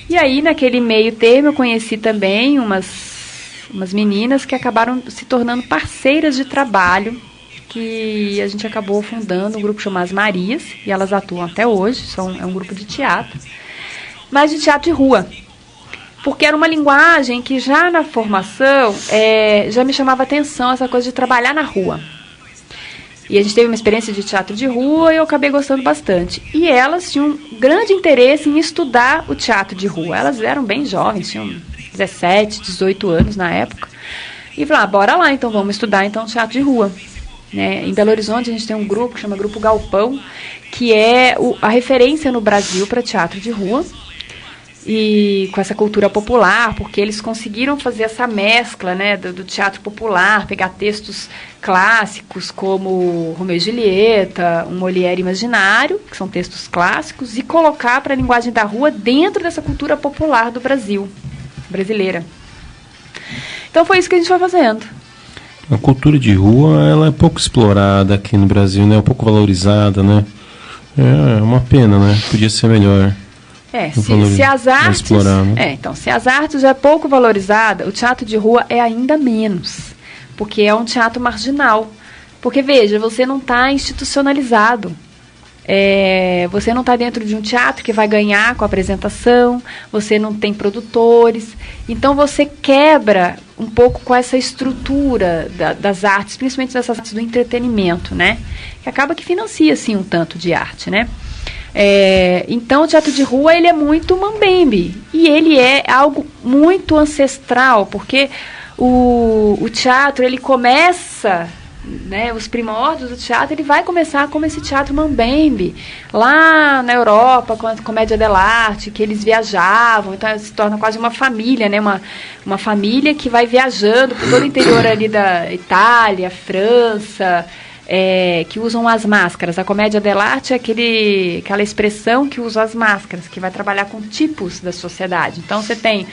E aí, naquele meio termo, eu conheci também umas meninas que acabaram se tornando parceiras de trabalho, que a gente acabou fundando um grupo chamado As Marias, e elas atuam até hoje, é um grupo de teatro, mas de teatro de rua. Porque era uma linguagem que já na formação já me chamava atenção, essa coisa de trabalhar na rua. E a gente teve uma experiência de teatro de rua e eu acabei gostando bastante. E elas tinham um grande interesse em estudar o teatro de rua. Elas eram bem jovens, tinham 17, 18 anos na época. E falaram, bora lá, então vamos estudar então teatro de rua. Né? Em Belo Horizonte a gente tem um grupo que chama Grupo Galpão, que é a referência no Brasil para teatro de rua. E com essa cultura popular, porque eles conseguiram fazer essa mescla, né, do teatro popular, pegar textos clássicos como Romeu e Julieta, um Molière imaginário, que são textos clássicos, e colocar para a linguagem da rua dentro dessa cultura popular do Brasil, brasileira. Então foi isso que a gente foi fazendo. A cultura de rua, ela é pouco explorada aqui no Brasil, né? Um pouco valorizada, né? É uma pena, né? Podia ser melhor. Se as artes, então, se as artes é pouco valorizada, o teatro de rua é ainda menos, porque é um teatro marginal. Porque, veja, você não está institucionalizado. Você não está dentro de um teatro que vai ganhar com a apresentação, você não tem produtores. Então, você quebra um pouco com essa estrutura das artes, principalmente dessas artes do entretenimento, né? Que acaba que financia, sim, um tanto de arte, né? Então o teatro de rua ele é muito mambembe e ele é algo muito ancestral, porque o teatro ele começa, né, os primórdios do teatro, ele vai começar como esse teatro mambembe lá na Europa com a comédia dell'arte, que eles viajavam, então se torna quase uma família, né, uma família que vai viajando por todo o interior ali da Itália, França, que usam as máscaras. A comédia dell'arte é aquela expressão que usa as máscaras, que vai trabalhar com tipos da sociedade. Então, você tem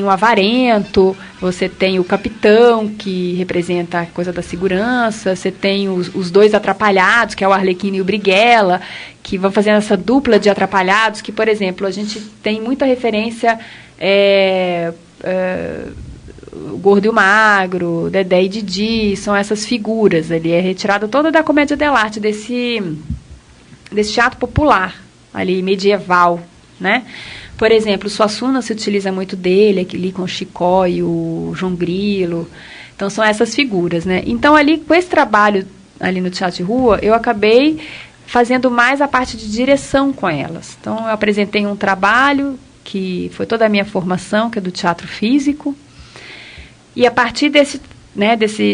o avarento, você tem o capitão, que representa a coisa da segurança, você tem os dois atrapalhados, que é o Arlequino e o Brighella, que vão fazendo essa dupla de atrapalhados, que, por exemplo, a gente tem muita referência... o Gordo e o Magro, Dedé e Didi, são essas figuras. Ele é retirado toda da comédia dell'arte, desse teatro popular, ali, medieval, né? Por exemplo, o Suassuna se utiliza muito dele, ali com o Chicó e o João Grilo. Então, são essas figuras, né? Então, ali, com esse trabalho ali no teatro de rua, eu acabei fazendo mais a parte de direção com elas. Então, eu apresentei um trabalho que foi toda a minha formação, que é do teatro físico. E a partir desse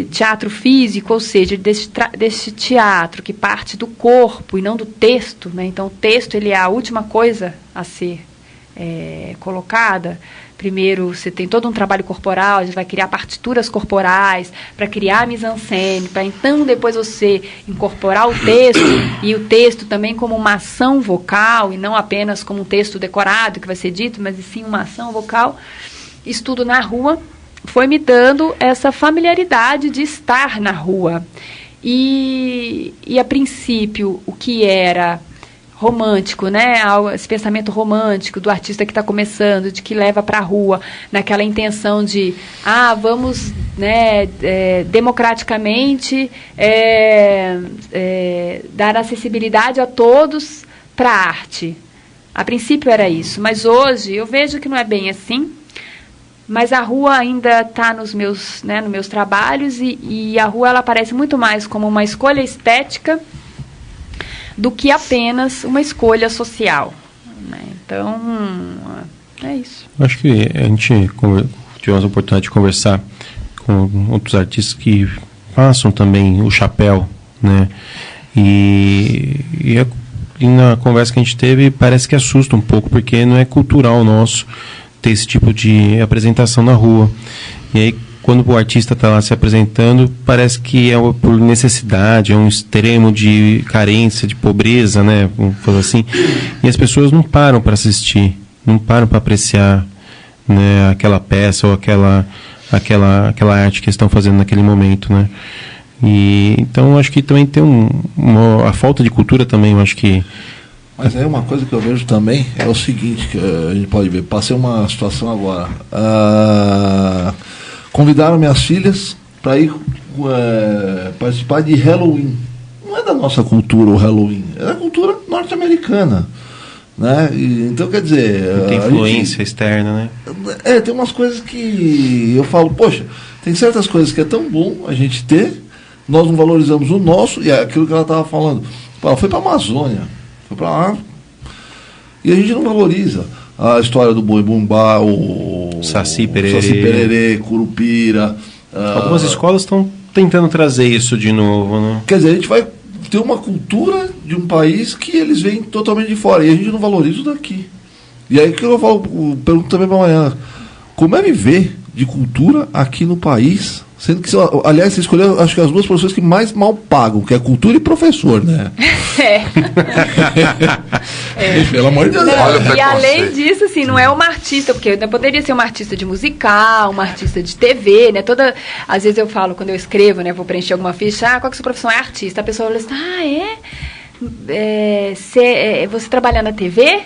teatro físico, ou seja, desse teatro que parte do corpo e não do texto, né? Então o texto ele é a última coisa a ser colocada. Primeiro você tem todo um trabalho corporal, a gente vai criar partituras corporais para criar a mise-en-scène, para então depois você incorporar o texto, e o texto também como uma ação vocal, e não apenas como um texto decorado que vai ser dito, mas sim uma ação vocal. Estudo na rua foi me dando essa familiaridade de estar na rua. E a princípio, o que era romântico, né? Esse pensamento romântico do artista que está começando, de que leva para a rua, naquela intenção de, vamos, né, democraticamente dar acessibilidade a todos para a arte. A princípio era isso, mas hoje eu vejo que não é bem assim. Mas a rua ainda está nos meus trabalhos, e a rua ela aparece muito mais como uma escolha estética do que apenas uma escolha social, né? Então, é isso. Acho que a gente tivemos a oportunidade de conversar com outros artistas que passam também o chapéu, né? E na conversa que a gente teve, parece que assusta um pouco, porque não é cultural nosso ter esse tipo de apresentação na rua. E aí, quando o artista está lá se apresentando, parece que é por necessidade, é um extremo de carência, de pobreza, né? Vamos falar assim. E as pessoas não param para assistir, não param para apreciar, né, aquela peça ou aquela arte que eles estão fazendo naquele momento, né? E então acho que também tem a falta de cultura também, eu acho que. Mas aí uma coisa que eu vejo também é o seguinte, que a gente pode ver, passei uma situação agora. Convidaram minhas filhas para ir participar de Halloween. Não é da nossa cultura o Halloween, é da cultura norte-americana, né? Então, quer dizer, não tem influência externa, né? Tem umas coisas que eu falo, poxa, tem certas coisas que é tão bom a gente ter, nós não valorizamos o nosso, e é aquilo que ela estava falando. Ela foi para a Amazônia, foi para lá, e a gente não valoriza a história do boi bumbá, o Saci Pererê, Curupira. Algumas escolas estão tentando trazer isso de novo, né? Quer dizer, a gente vai ter uma cultura de um país que eles vêm totalmente de fora, e a gente não valoriza o daqui. E aí que eu falo, pergunto também para amanhã, como é viver de cultura aqui no país, sendo que, aliás, você escolheu, acho que as duas profissões que mais mal pagam, que é cultura e professor, né? Pelo amor de Deus. E além disso, assim, não é uma artista, porque eu poderia ser uma artista de musical, uma artista de TV, né? Às vezes eu falo, quando eu escrevo, né, vou preencher alguma ficha, qual que é a sua profissão? É artista. A pessoa fala assim, você trabalha na TV?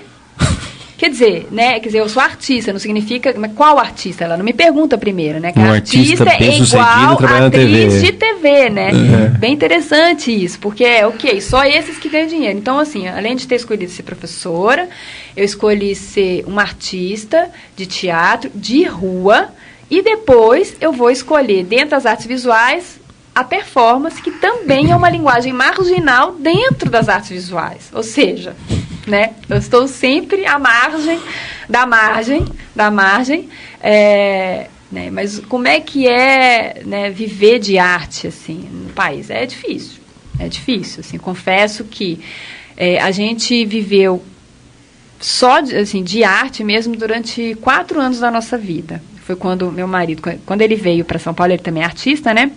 Quer dizer, eu sou artista, não significa... Mas qual artista? Ela não me pergunta primeiro, né? Que artista é igual atriz de TV, né? Bem interessante isso, porque só esses que ganham dinheiro. Então, assim, além de ter escolhido ser professora, eu escolhi ser uma artista de teatro, de rua, e depois eu vou escolher, dentro das artes visuais, a performance, que também é uma linguagem marginal dentro das artes visuais. Ou seja... né? Eu estou sempre à margem da margem, né? Mas como é que é, né, viver de arte assim no país? É difícil, assim, confesso que a gente viveu só de arte mesmo durante 4 anos da nossa vida. Foi quando meu marido, quando ele veio para São Paulo, ele também é artista, né?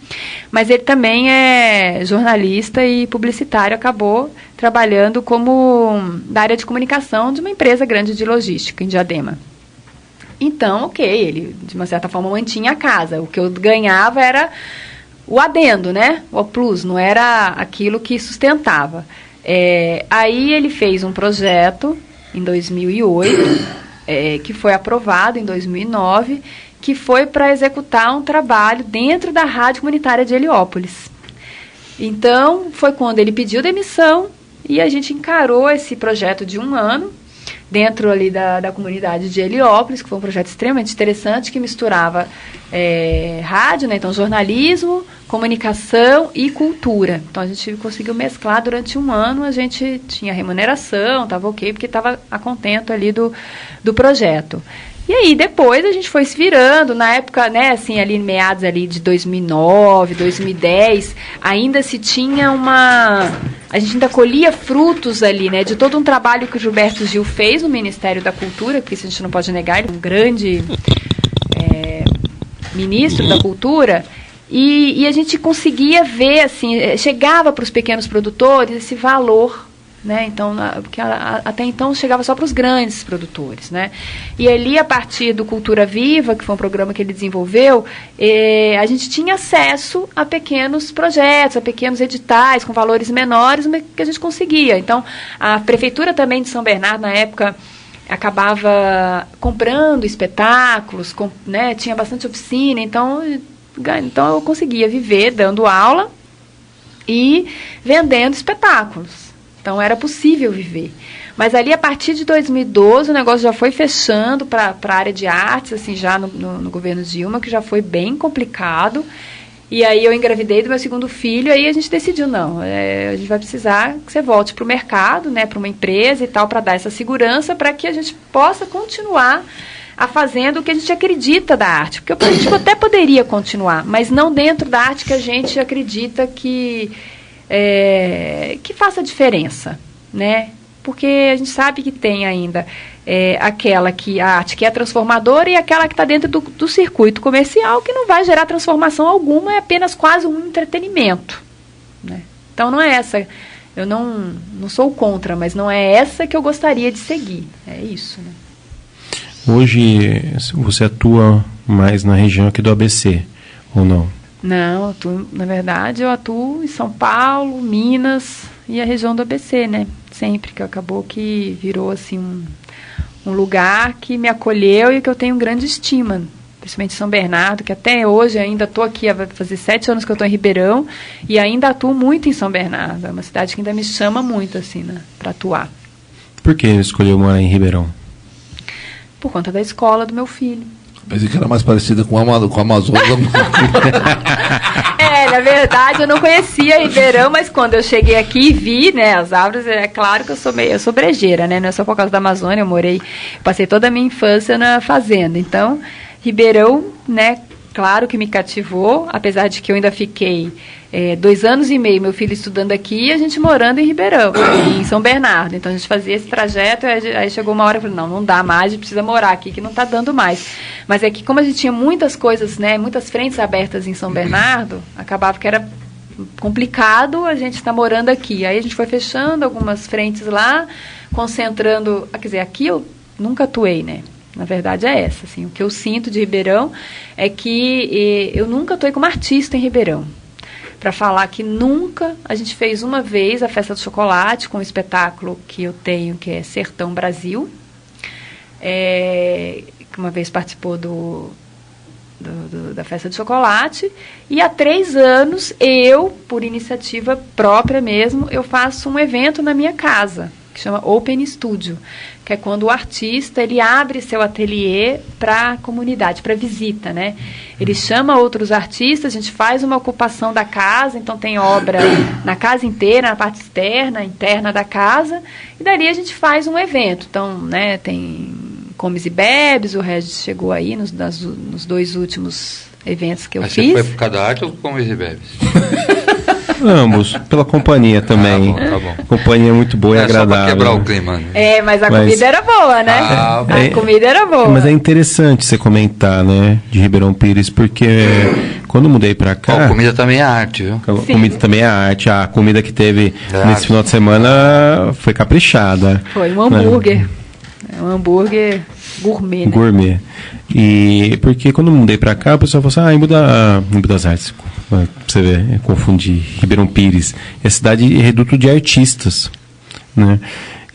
Mas ele também é jornalista e publicitário, acabou trabalhando como da área de comunicação de uma empresa grande de logística em Diadema. Então, ele, de uma certa forma, mantinha a casa. O que eu ganhava era o adendo, né? O plus, não era aquilo que sustentava. Aí ele fez um projeto em 2008, que foi aprovado em 2009, que foi para executar um trabalho dentro da rádio comunitária de Heliópolis. Então, foi quando ele pediu demissão e a gente encarou esse projeto de 1 ano, dentro ali da comunidade de Heliópolis, que foi um projeto extremamente interessante, que misturava rádio, né, então jornalismo, comunicação e cultura. Então a gente conseguiu mesclar durante 1 ano, a gente tinha remuneração, estava ok, porque estava a contento ali do projeto. E aí depois a gente foi se virando, na época, né, assim, ali meados ali de 2009, 2010, ainda se tinha a gente ainda colhia frutos ali, né, de todo um trabalho que o Gilberto Gil fez no Ministério da Cultura, que isso a gente não pode negar, ele é um grande ministro da Cultura, e a gente conseguia ver, assim, chegava para os pequenos produtores esse valor, né? Então, porque até então chegava só para os grandes produtores, né? E ali, a partir do Cultura Viva, que foi um programa que ele desenvolveu, a gente tinha acesso a pequenos projetos, a pequenos editais com valores menores, mas que a gente conseguia. Então, a prefeitura também de São Bernardo, na época, acabava comprando espetáculos, né? Tinha bastante oficina, então eu conseguia viver dando aula e vendendo espetáculos. Então, era possível viver. Mas ali, a partir de 2012, o negócio já foi fechando para a área de artes, assim, já no governo Dilma, que já foi bem complicado. E aí eu engravidei do meu segundo filho, aí a gente decidiu, não, a gente vai precisar que você volte para o mercado, né, para uma empresa e tal, para dar essa segurança, para que a gente possa continuar fazendo o que a gente acredita da arte. Porque a gente até poderia continuar, mas não dentro da arte que a gente acredita que faça diferença, né? Porque a gente sabe que tem ainda a arte que é transformadora e aquela que está dentro do circuito comercial, que não vai gerar transformação alguma, é apenas quase um entretenimento, né? Então não é essa, eu não sou contra, mas não é essa que eu gostaria de seguir, é isso, né? Hoje você atua mais na região aqui do ABC, ou não? Não, na verdade eu atuo em São Paulo, Minas e a região do ABC, né? Sempre, que acabou que virou assim um lugar que me acolheu e que eu tenho grande estima, principalmente São Bernardo, que até hoje ainda estou aqui, vai fazer 7 anos que eu estou em Ribeirão e ainda atuo muito em São Bernardo. É uma cidade que ainda me chama muito, assim, né, para atuar. Por que escolheu morar em Ribeirão? Por conta da escola do meu filho. Pensei que era mais parecida com a Amazônia. Na verdade, eu não conhecia Ribeirão, mas quando eu cheguei aqui e vi, né, as árvores, é claro que eu sou brejeira, né, não é só por causa da Amazônia, passei toda a minha infância na fazenda, então, Ribeirão, né, claro que me cativou, apesar de que eu ainda fiquei 2 anos e meio, meu filho estudando aqui e a gente morando em Ribeirão, em São Bernardo. Então a gente fazia esse trajeto, aí chegou uma hora que eu falei, não dá mais, a gente precisa morar aqui, que não está dando mais. Mas é que como a gente tinha muitas coisas, né, muitas frentes abertas em São Bernardo, acabava que era complicado a gente estar morando aqui. Aí a gente foi fechando algumas frentes lá, concentrando, quer dizer, aqui eu nunca atuei, né? Na verdade é essa, assim, o que eu sinto de Ribeirão é que eu nunca atuei como artista em Ribeirão. Para falar que nunca, a gente fez uma vez a Festa do Chocolate com um espetáculo que eu tenho, que é Sertão Brasil, que uma vez participou da Festa do Chocolate, e há 3 anos eu, por iniciativa própria mesmo, eu faço um evento na minha casa, que chama Open Studio, que é quando o artista ele abre seu ateliê para a comunidade, para visita, né? Ele chama outros artistas, a gente faz uma ocupação da casa, então tem obra na casa inteira, na parte externa, interna da casa, e dali a gente faz um evento. Então, né, tem comes e bebes, o Regis chegou aí nos 2 últimos eventos que eu fiz. Você foi por causa da arte ou comes e bebes? Ambos, pela companhia também. Tá bom. Companhia muito boa e agradável. Só pra quebrar o clima, né? Mas a comida era boa, né? A comida era boa. Mas é interessante você comentar, né, de Ribeirão Pires, porque quando eu mudei pra cá... A comida também é arte, viu? A comida também é arte. A comida que teve nesse final de semana foi caprichada. Foi um hambúrguer. Né? Um hambúrguer gourmet, né? Gourmet. E porque quando eu mudei pra cá, o pessoal falou assim, em Buenos Aires, pra você ver, confundir Ribeirão Pires, é cidade reduto de artistas, né?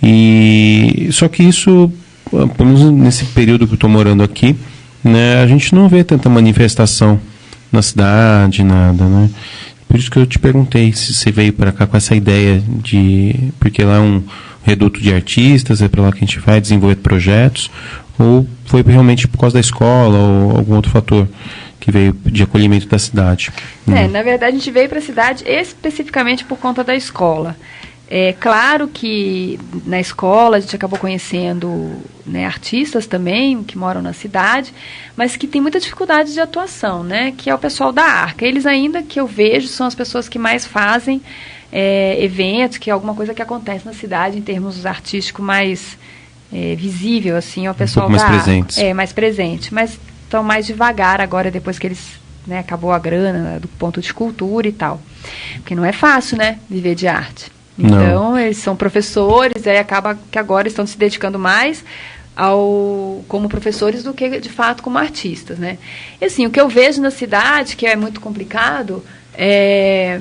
E só que isso, pelo menos nesse período que eu estou morando aqui, né, a gente não vê tanta manifestação na cidade, nada, né? Por isso que eu te perguntei se você veio para cá com essa ideia de... Porque lá é um reduto de artistas, é para lá que a gente vai desenvolver projetos, ou foi realmente por causa da escola ou algum outro fator que veio de acolhimento da cidade? Na verdade, a gente veio para a cidade especificamente por conta da escola. É claro que na escola a gente acabou conhecendo, né, artistas também que moram na cidade, mas que tem muita dificuldade de atuação, né, que é o pessoal da Arca. Eles ainda que eu vejo são as pessoas que mais fazem eventos, que é alguma coisa que acontece na cidade em termos artísticos mais visível, assim, é o pessoal mais presentes. Mais presente, mas estão mais devagar agora, depois que eles, né, acabou a grana do ponto de cultura e tal, porque não é fácil, né, viver de arte. Então, eles são professores, aí acaba que agora estão se dedicando mais como professores do que, de fato, como artistas, né? E, assim, o que eu vejo na cidade, que é muito complicado, é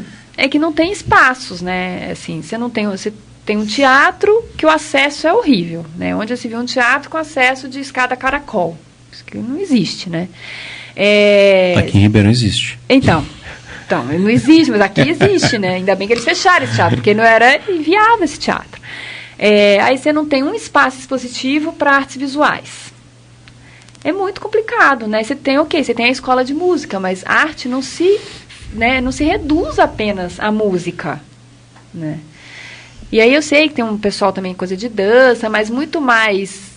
que não tem espaços, né? Assim, você tem um teatro que o acesso é horrível, né? Onde já se viu um teatro com acesso de escada caracol. Isso que não existe, né? Aqui em Ribeirão existe. Então, não existe, mas aqui existe, né? Ainda bem que eles fecharam esse teatro, porque não era inviável esse teatro. Aí você não tem um espaço expositivo para artes visuais. É muito complicado, né? Você tem a escola de música, mas a arte não se reduz apenas à música, né? E aí eu sei que tem um pessoal também, coisa de dança, mas muito mais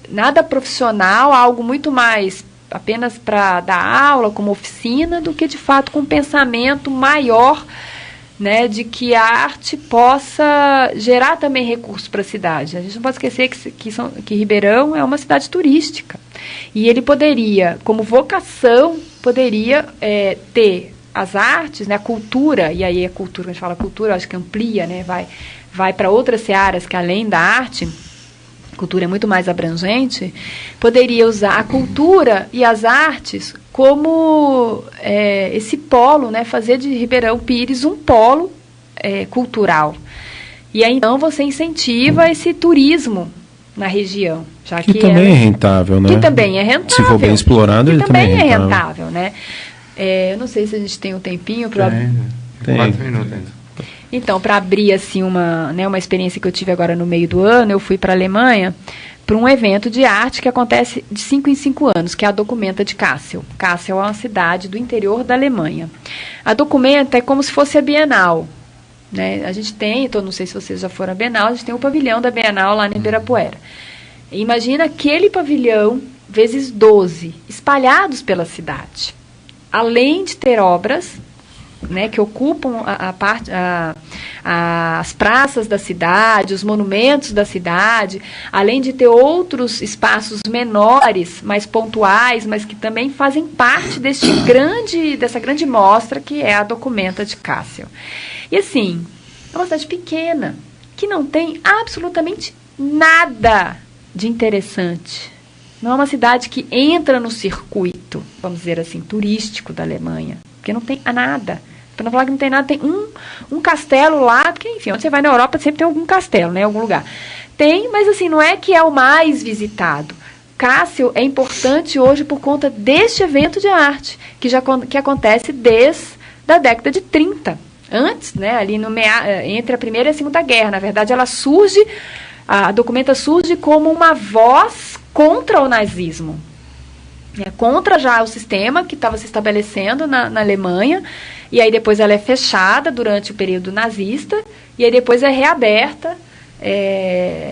nada profissional, algo muito mais apenas para dar aula, como oficina, do que de fato com um pensamento maior, né, de que a arte possa gerar também recursos para a cidade. A gente não pode esquecer que Ribeirão é uma cidade turística. E ele poderia, como vocação, ter as artes, né, a cultura, e aí a cultura, quando a gente fala cultura, eu acho que amplia, né, vai para outras searas que além da arte, a cultura é muito mais abrangente, poderia usar a cultura e as artes como esse polo, né, fazer de Ribeirão Pires um polo cultural. E aí então você incentiva esse turismo na região. Já que também é rentável, né? Que também é rentável. Se for bem explorado, ele também é rentável, né? Eu não sei se a gente tem um tempinho para... Tem 4 minutos ainda. Então, para abrir assim uma experiência que eu tive agora no meio do ano, eu fui para a Alemanha para um evento de arte que acontece de 5 em 5 anos, que é a Documenta de Kassel. Kassel é uma cidade do interior da Alemanha. A Documenta é como se fosse a Bienal, né? A gente tem, não sei se vocês já foram à Bienal, a gente tem o pavilhão da Bienal lá em Ibirapuera. Imagina aquele pavilhão vezes 12, espalhados pela cidade. Além de ter obras, né, que ocupam as praças da cidade, os monumentos da cidade, além de ter outros espaços menores, mais pontuais, mas que também fazem parte dessa grande mostra que é a Documenta de Kassel. E assim, é uma cidade pequena, que não tem absolutamente nada de interessante. Não é uma cidade que entra no circuito, vamos dizer assim, turístico da Alemanha, porque não tem nada. Para não falar que não tem nada, tem um castelo lá, porque, enfim, onde você vai na Europa sempre tem algum castelo, né, em algum lugar. Tem, mas assim, não é que é o mais visitado. Kassel é importante hoje por conta deste evento de arte, que acontece desde a década de 30. Antes, né, ali entre a Primeira e a Segunda Guerra, na verdade, a Documenta surge como uma voz contra o nazismo, contra já o sistema que estava se estabelecendo na Alemanha, e aí depois ela é fechada durante o período nazista, e aí depois é reaberta,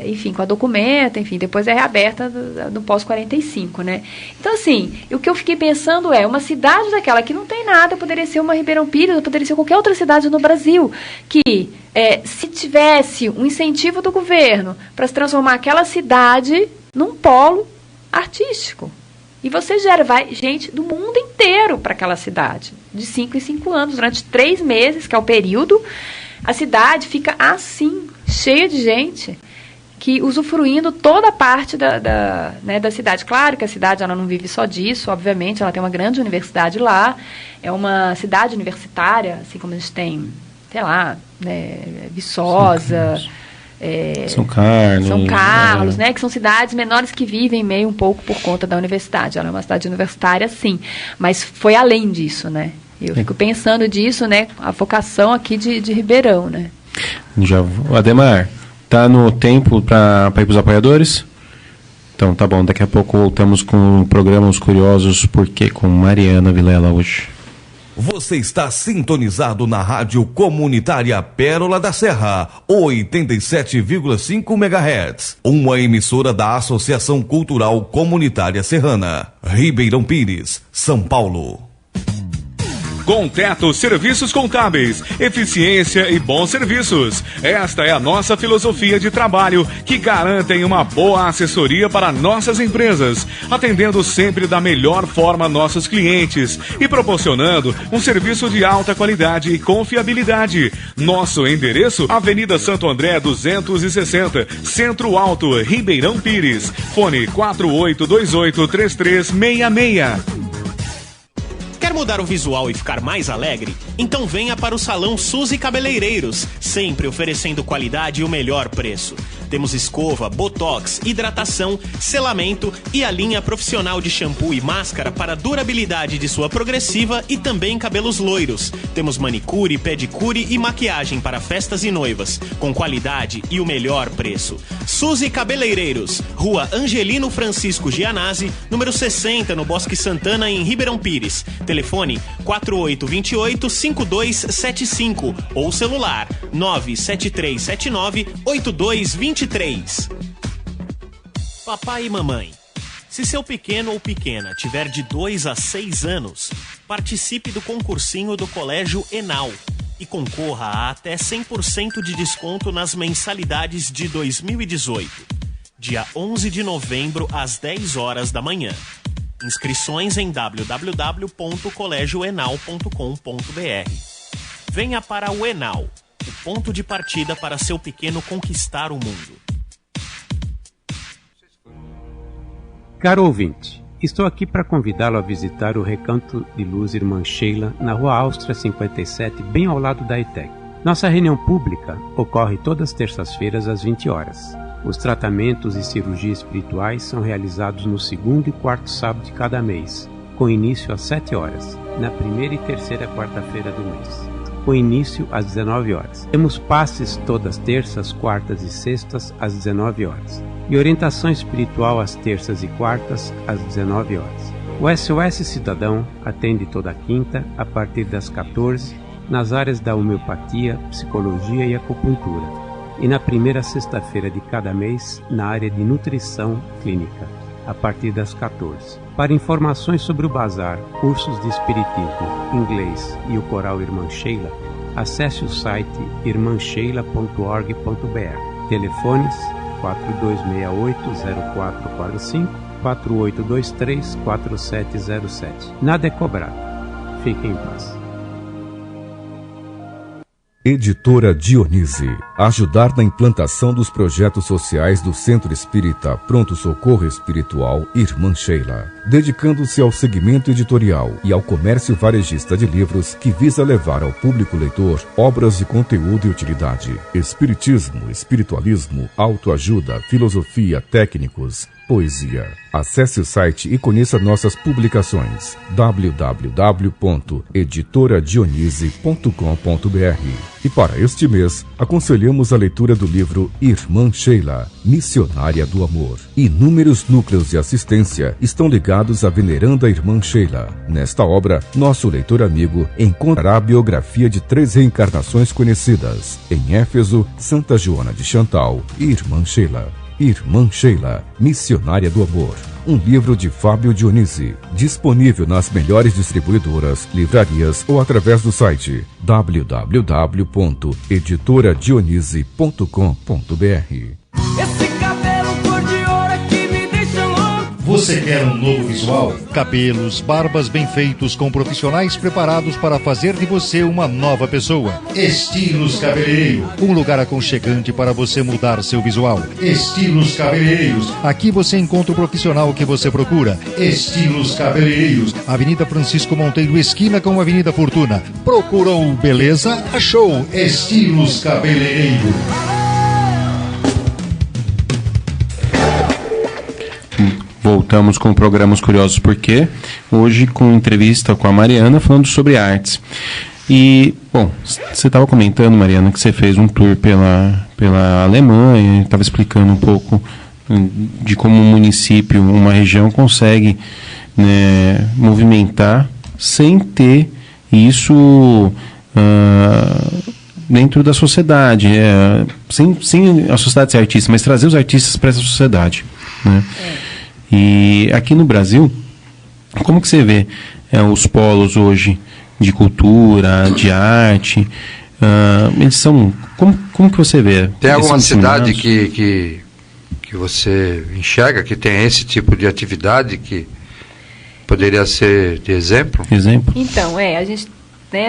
enfim, com a Documenta, enfim, depois é reaberta no pós-45, né? Então, assim, o que eu fiquei pensando uma cidade daquela que não tem nada, poderia ser uma Ribeirão Pires, poderia ser qualquer outra cidade no Brasil, que se tivesse um incentivo do governo para se transformar aquela cidade num polo artístico. E você vai gente do mundo inteiro para aquela cidade, de 5 em 5 anos, durante 3 meses, que é o período, a cidade fica assim, cheia de gente, que usufruindo toda a parte da cidade. Claro que a cidade ela não vive só disso, obviamente, ela tem uma grande universidade lá, é uma cidade universitária, assim como a gente tem, sei lá, Viçosa, São Carlos, né, que são cidades menores que vivem meio um pouco por conta da universidade. Ela é uma cidade universitária, sim, mas foi além disso, né? Eu fico pensando disso, né, a vocação aqui de Ribeirão, né? Ademar, tá no tempo para ir para os apoiadores? Então tá bom, daqui a pouco voltamos com o programa Os Curiosos, porque com Mariana Vilela hoje. Você está sintonizado na Rádio Comunitária Pérola da Serra, 87,5 MHz. Uma emissora da Associação Cultural Comunitária Serrana, Ribeirão Pires, São Paulo. Conteto Serviços Contábeis, eficiência e bons serviços. Esta é a nossa filosofia de trabalho, que garantem uma boa assessoria para nossas empresas, atendendo sempre da melhor forma nossos clientes e proporcionando um serviço de alta qualidade e confiabilidade. Nosso endereço, Avenida Santo André 260, Centro Alto, Ribeirão Pires. Fone 4828-3366. Quer mudar o visual e ficar mais alegre? Então venha para o Salão Suzy Cabeleireiros, sempre oferecendo qualidade e o melhor preço. Temos escova, botox, hidratação, selamento e a linha profissional de shampoo e máscara para a durabilidade de sua progressiva e também cabelos loiros. Temos manicure, pedicure e maquiagem para festas e noivas, com qualidade e o melhor preço. Suzy Cabeleireiros, Rua Angelino Francisco Gianazzi, número 60, no Bosque Santana, em Ribeirão Pires. Telefone 4828-5275 ou celular 97379-8223. Papai e mamãe, se seu pequeno ou pequena tiver de 2 a 6 anos, participe do concursinho do Colégio Enal e concorra a até 100% de desconto nas mensalidades de 2018. Dia 11 de novembro, às 10 horas da manhã. Inscrições em www.colegioenal.com.br. Venha para o Enal, o ponto de partida para seu pequeno conquistar o mundo. Caro ouvinte, estou aqui para convidá-lo a visitar o Recanto de Luz Irmã Sheila, na Rua Áustria 57, bem ao lado da ETEC. Nossa reunião pública ocorre todas as terças-feiras às 20 horas. Os tratamentos e cirurgias espirituais são realizados no segundo e quarto sábado de cada mês, com início às 7 horas, na primeira e terceira quarta-feira do mês, com início às 19 horas. Temos passes todas terças, quartas e sextas às 19 horas. E orientação espiritual às terças e quartas às 19 horas. O SOS Cidadão atende toda quinta a partir das 14 nas áreas da homeopatia, psicologia e acupuntura, e na primeira sexta-feira de cada mês na área de nutrição clínica, a partir das 14. Para informações sobre o bazar, cursos de espiritismo, inglês e o coral Irmã Sheila, acesse o site irmãsheila.org.br. Telefones 4268-0445, 4823-4707. Nada é cobrado. Fiquem em paz. Editora Dionise. Ajudar na implantação dos projetos sociais do Centro Espírita Pronto Socorro Espiritual Irmã Sheila, dedicando-se ao segmento editorial e ao comércio varejista de livros que visa levar ao público leitor obras de conteúdo e utilidade, espiritismo, espiritualismo, autoajuda, filosofia, técnicos, poesia. Acesse o site e conheça nossas publicações www.editoradionise.com.br. E para este mês, aconselhamos a leitura do livro Irmã Sheila, Missionária do Amor. Inúmeros núcleos de assistência estão ligados à veneranda Irmã Sheila. Nesta obra, nosso leitor amigo encontrará a biografia de 3 reencarnações conhecidas: em Éfeso, Santa Joana de Chantal e Irmã Sheila. Irmã Sheila, Missionária do Amor. Um livro de Fábio Dionise, disponível nas melhores distribuidoras, livrarias ou através do site www.editoradionise.com.br. Esse cabelo cor de ouro é que me deixa louco. Você quer um novo visual? Cabelos, barbas bem feitos com profissionais preparados para fazer de você uma nova pessoa. Estilos Cabeleireiro, um lugar aconchegante para você mudar seu visual. Estilos Cabeleireiros, aqui você encontra o profissional que você procura. Estilos Cabeleireiros, Avenida Francisco Monteiro, esquina com Avenida Fortuna. Procurou beleza? Achou Estilos Cabeleireiro. Voltamos com o programa Os Curiosos Porque, hoje com entrevista com a Mariana falando sobre artes. E, bom, você estava comentando, Mariana, que você fez um tour pela Alemanha, estava explicando um pouco de como um município, uma região consegue, né, movimentar sem ter isso dentro da sociedade, sem a sociedade ser artista, mas trazer os artistas para essa sociedade, né? E aqui no Brasil, como que você vê os polos hoje de cultura, de arte? Eles são... Como que você vê? Tem alguma cidade que você enxerga que tem esse tipo de atividade que poderia ser de exemplo? Então, a gente...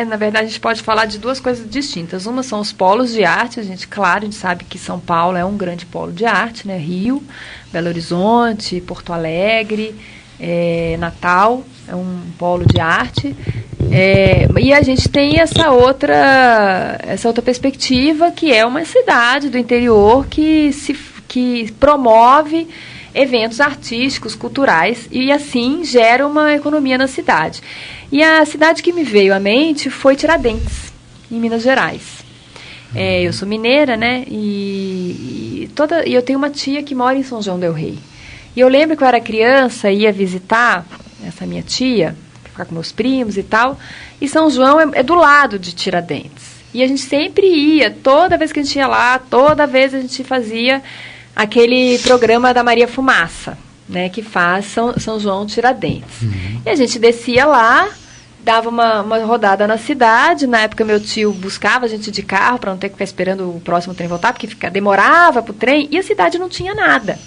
na verdade, a gente pode falar de 2 coisas distintas. Uma são os polos de arte. A gente sabe que São Paulo é um grande polo de arte, né? Rio, Belo Horizonte, Porto Alegre, Natal é um polo de arte. E a gente tem essa outra perspectiva, que é uma cidade do interior que promove eventos artísticos, culturais, e assim gera uma economia na cidade. E a cidade que me veio à mente foi Tiradentes, em Minas Gerais. Eu sou mineira, né? E eu tenho uma tia que mora em São João del Rei. E eu lembro que eu era criança, ia visitar essa minha tia, ficar com meus primos e tal. E São João é do lado de Tiradentes. E a gente sempre ia, toda vez que a gente ia lá, toda vez a gente fazia aquele programa da Maria Fumaça, né, que faz São João Tiradentes. E a gente descia lá, dava uma rodada na cidade. Na época meu tio buscava a gente de carro para não ter que ficar esperando o próximo trem voltar, porque demorava para o trem, e a cidade não tinha nada.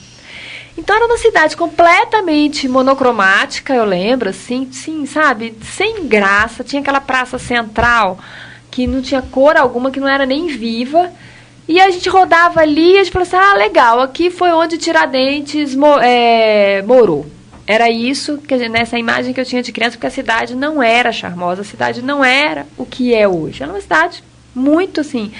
Então era uma cidade completamente monocromática, eu lembro, assim, sim, sabe, sem graça. Tinha aquela praça central que não tinha cor alguma, que não era nem viva. E a gente rodava ali e a gente falou assim, legal, aqui foi onde Tiradentes morou. Era isso, nessa imagem que eu tinha de criança, porque a cidade não era charmosa, a cidade não era o que é hoje. Era uma cidade muito, assim,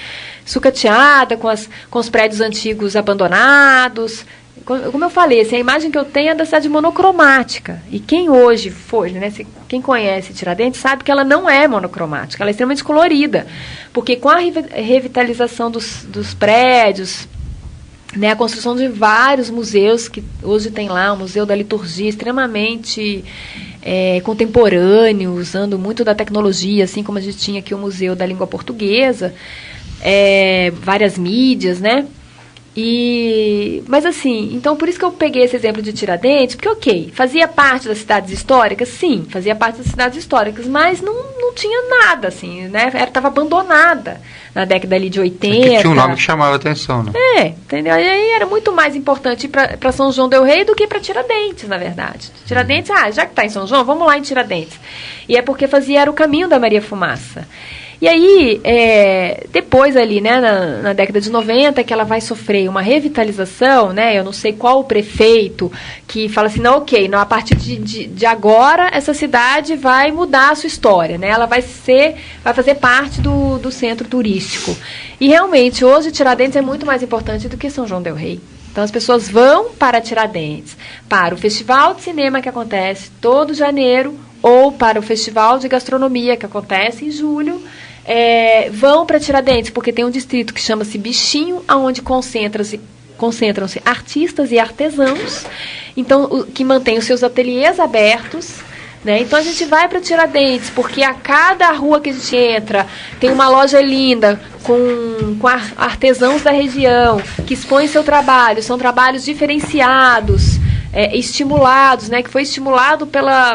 sucateada, com os prédios antigos abandonados. Como eu falei, assim, a imagem que eu tenho é da cidade monocromática. E quem hoje foi, né, quem conhece Tiradentes sabe que ela não é monocromática, ela é extremamente colorida. Porque com a revitalização dos prédios, né, a construção de vários museus, que hoje tem lá o Museu da Liturgia, extremamente contemporâneo, usando muito da tecnologia, assim como a gente tinha aqui o Museu da Língua Portuguesa, várias mídias, né? Mas assim, então por isso que eu peguei esse exemplo de Tiradentes, porque fazia parte das cidades históricas, sim, fazia parte das cidades históricas, mas não tinha nada, assim, né? Estava abandonada na década ali de 80. Que tinha um nome que chamava a atenção, né? Entendeu? E aí era muito mais importante para São João del Rei do que para Tiradentes, na verdade. Tiradentes, já que está em São João, vamos lá em Tiradentes. E é porque era o caminho da Maria Fumaça. E aí, depois ali, né, na década de 90, que ela vai sofrer uma revitalização, né, eu não sei qual o prefeito que fala assim, não, a partir de agora, essa cidade vai mudar a sua história, né, ela vai fazer parte do centro turístico. E realmente, hoje, Tiradentes é muito mais importante do que São João del Rei. Então, as pessoas vão para Tiradentes, para o Festival de Cinema que acontece todo janeiro, ou para o Festival de Gastronomia que acontece em julho, vão para Tiradentes, porque tem um distrito que chama-se Bichinho, onde concentram-se artistas e artesãos, então, que mantêm os seus ateliês abertos, né? Então a gente vai para Tiradentes, porque a cada rua que a gente entra tem uma loja linda com artesãos da região, que expõem seu trabalho, são trabalhos diferenciados, estimulados, né, que foi estimulado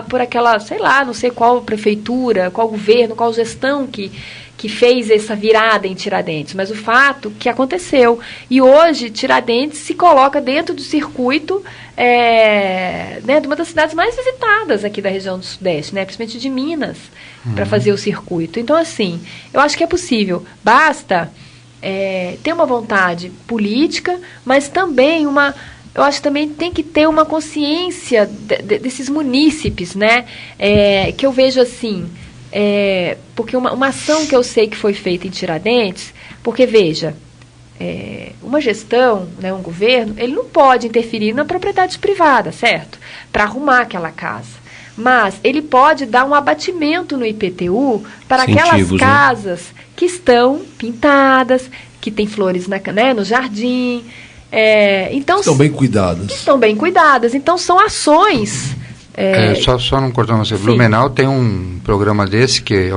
por aquela, sei lá, não sei qual prefeitura, qual governo, qual gestão que fez essa virada em Tiradentes, mas o fato que aconteceu. E hoje Tiradentes se coloca dentro do circuito né, de uma das cidades mais visitadas aqui da região do Sudeste, né, principalmente de Minas, para fazer o circuito. Então, assim, eu acho que é possível. Basta ter uma vontade política, mas também eu acho que também tem que ter uma consciência desses munícipes, né? Que eu vejo assim, porque uma ação que eu sei que foi feita em Tiradentes, porque veja, uma gestão, né, um governo, ele não pode interferir na propriedade privada, certo? Para arrumar aquela casa. Mas ele pode dar um abatimento no IPTU para aquelas casas, né, que estão pintadas, que tem flores no jardim. Então, estão bem cuidadas. Estão bem cuidadas. Então, são ações... Só não cortando você. Blumenau tem um programa desse que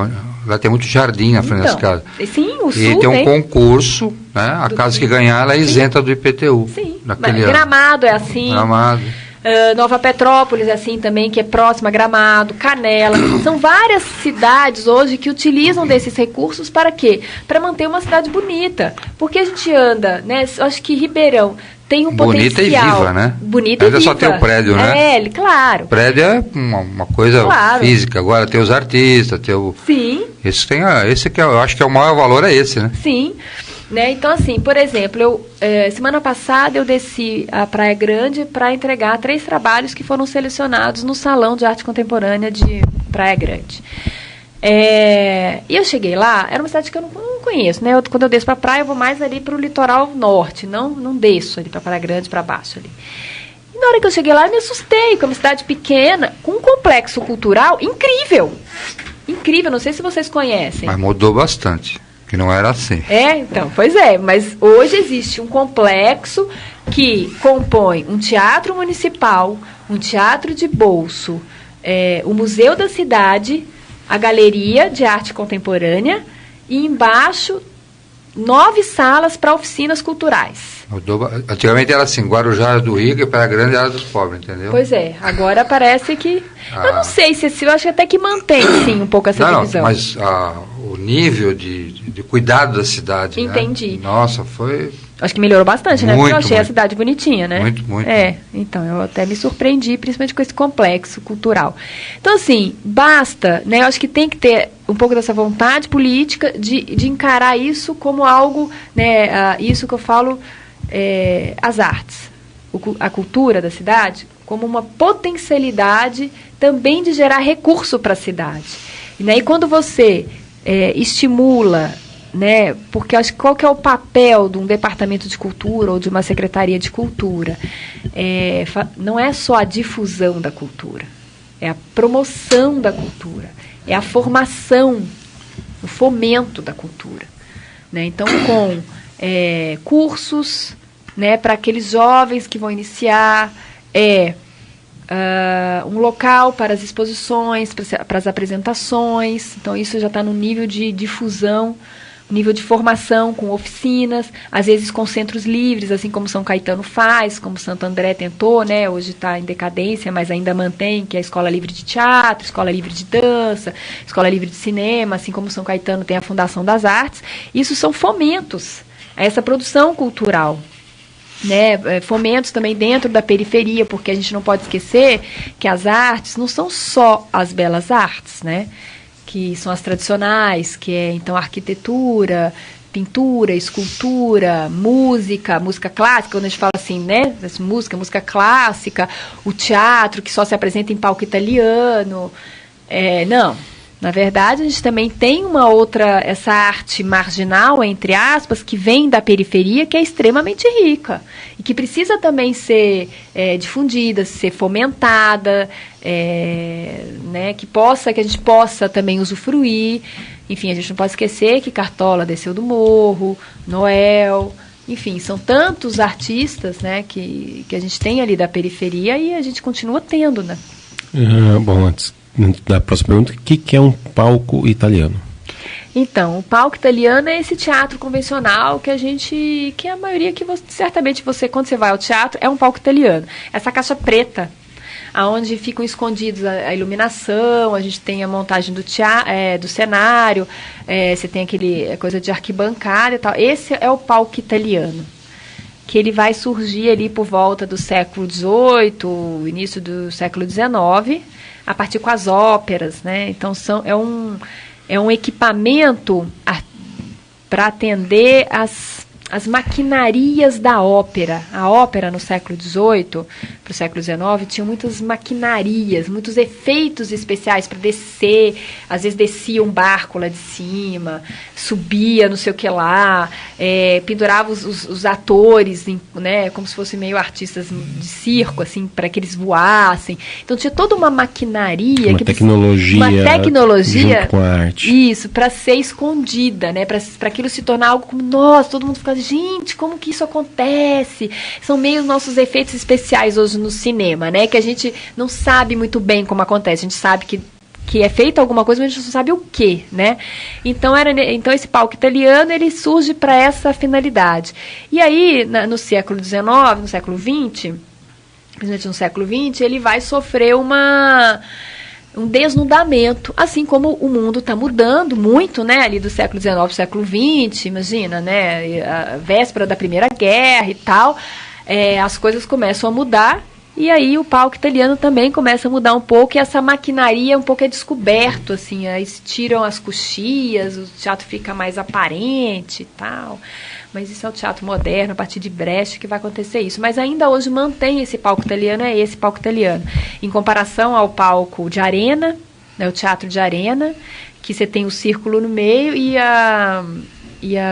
lá tem muito jardim na frente das casas. Sim, o Sul e tem um concurso, né? A casa que ganhar, ela é isenta do IPTU. Sim. Gramado é assim. Gramado. Nova Petrópolis é assim também, que é próxima a Gramado, Canela. São várias cidades hoje que utilizam desses recursos para quê? Para manter uma cidade bonita. Porque a gente anda, né? Eu acho que Ribeirão tem um bonita potencial. Bonita e viva, né? Bonita e viva. Só tem o prédio, né? Claro. O prédio é uma coisa física. Agora tem os artistas, tem o... Sim. Esse que eu acho que é o maior valor, é esse, né? Sim. Né? Então, assim, por exemplo, semana passada eu desci à Praia Grande para entregar 3 trabalhos que foram selecionados no Salão de Arte Contemporânea de Praia Grande. E eu cheguei lá, era uma cidade que eu não conheço, né? Quando eu desço para a praia, eu vou mais ali para o litoral norte, não desço ali para Praia Grande, para baixo ali. E na hora que eu cheguei lá, eu me assustei, com uma cidade pequena, com um complexo cultural incrível. Incrível, não sei se vocês conhecem. Mas mudou bastante. Que não era assim. Então, pois mas hoje existe um complexo que compõe um teatro municipal, um teatro de bolso, o Museu da Cidade, a Galeria de Arte Contemporânea, e embaixo, 9 salas para oficinas culturais. Antigamente era assim, Guarujá era do rico e Praia Grande era dos pobres, entendeu? Pois é, agora parece que... Eu não sei se eu acho até que mantém, sim, um pouco essa divisão. Não, mas o nível de cuidado da cidade, entendi. Né? Nossa, foi... Acho que melhorou bastante, né? Porque eu achei muito. a cidade bonitinha, né? Muito. Então, eu até me surpreendi, principalmente com esse complexo cultural. Então, assim, basta, né? Eu acho que tem que ter um pouco dessa vontade política de encarar isso como algo, né? Isso que eu falo, as artes, a cultura da cidade, como uma potencialidade também de gerar recurso para a cidade. E quando você estimula... Né? Porque acho que qual que é o papel de um departamento de cultura ou de uma secretaria de cultura? Não é só a difusão da cultura, é a promoção da cultura, é a formação, o fomento da cultura, né? Então, com cursos, né, para aqueles jovens que vão iniciar, um local para as exposições, para as apresentações. Então, isso já está no nível de difusão, nível de formação, com oficinas, às vezes com centros livres, assim como São Caetano faz, como Santo André tentou, né? Hoje está em decadência, mas ainda mantém, que é a Escola Livre de Teatro, Escola Livre de Dança, Escola Livre de Cinema, assim como São Caetano tem a Fundação das Artes. Isso são fomentos a essa produção cultural, né? Fomentos também dentro da periferia, porque a gente não pode esquecer que as artes não são só as belas artes, né? Que são as tradicionais, que é então arquitetura, pintura, escultura, música clássica, quando a gente fala assim, né, música clássica, o teatro que só se apresenta em palco italiano. Não, na verdade a gente também tem essa arte marginal, entre aspas, que vem da periferia, que é extremamente rica e que precisa também ser difundida, ser fomentada, né, que a gente possa também usufruir. Enfim, a gente não pode esquecer que Cartola desceu do morro, Noel, enfim, são tantos artistas, né, que a gente tem ali da periferia e a gente continua tendo, né? Bom, antes da próxima pergunta, o que é um palco italiano? Então, o palco italiano é esse teatro convencional que a maioria certamente quando você vai ao teatro, é um palco italiano. Essa caixa preta, aonde ficam escondidos a iluminação, a gente tem a montagem do cenário, você tem aquele coisa de arquibancada e tal. Esse é o palco italiano, que ele vai surgir ali por volta do século XVIII, início do século XIX, a partir com as óperas, né? Então é um equipamento para atender as maquinarias da ópera. A ópera no século XVIII para o século XIX tinha muitas maquinarias, muitos efeitos especiais para descer. Às vezes descia um barco lá de cima, subia não sei o que lá, pendurava os atores, né, como se fossem meio artistas de circo, assim, para que eles voassem. Então tinha toda uma maquinaria, uma tecnologia junto com a arte. Isso, para ser escondida, né, para aquilo se tornar algo como, nossa, todo mundo fica, gente, como que isso acontece? São meio nossos efeitos especiais hoje no cinema, né? Que a gente não sabe muito bem como acontece. A gente sabe que é feita alguma coisa, mas a gente não sabe o quê, né? Então esse palco italiano, ele surge para essa finalidade. E aí, no século XIX, no século XX, principalmente no século XX, ele vai sofrer um desnudamento, assim como o mundo está mudando muito, né, ali do século XIX ao século XX, imagina, né, a véspera da Primeira Guerra e tal, as coisas começam a mudar, e aí o palco italiano também começa a mudar um pouco, e essa maquinaria um pouco é descoberto, assim, aí se tiram as coxias, o teatro fica mais aparente e tal. Mas isso é o teatro moderno, a partir de Brecht, que vai acontecer isso. Mas ainda hoje mantém esse palco italiano, esse palco italiano. Em comparação ao palco de arena, né, o teatro de arena, que você tem o círculo no meio e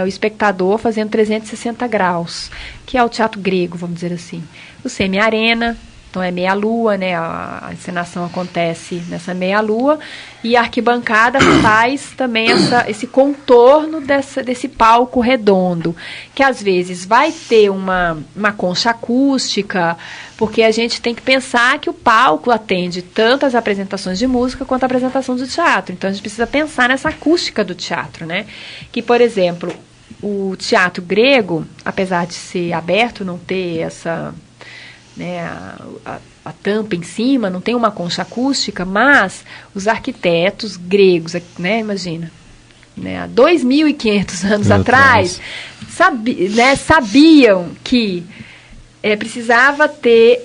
o espectador fazendo 360 graus, que é o teatro grego, vamos dizer assim. O semi-arena, então é meia-lua, né? A encenação acontece nessa meia-lua, e a arquibancada faz também esse contorno desse palco redondo, que às vezes vai ter uma concha acústica, porque a gente tem que pensar que o palco atende tanto as apresentações de música quanto a apresentação do teatro. Então a gente precisa pensar nessa acústica do teatro, né? Que, por exemplo, o teatro grego, apesar de ser aberto, não ter essa, né, a tampa em cima, não tem uma concha acústica, mas os arquitetos gregos, né, imagina, né, há 2.500 anos atrás, sabiam que precisava ter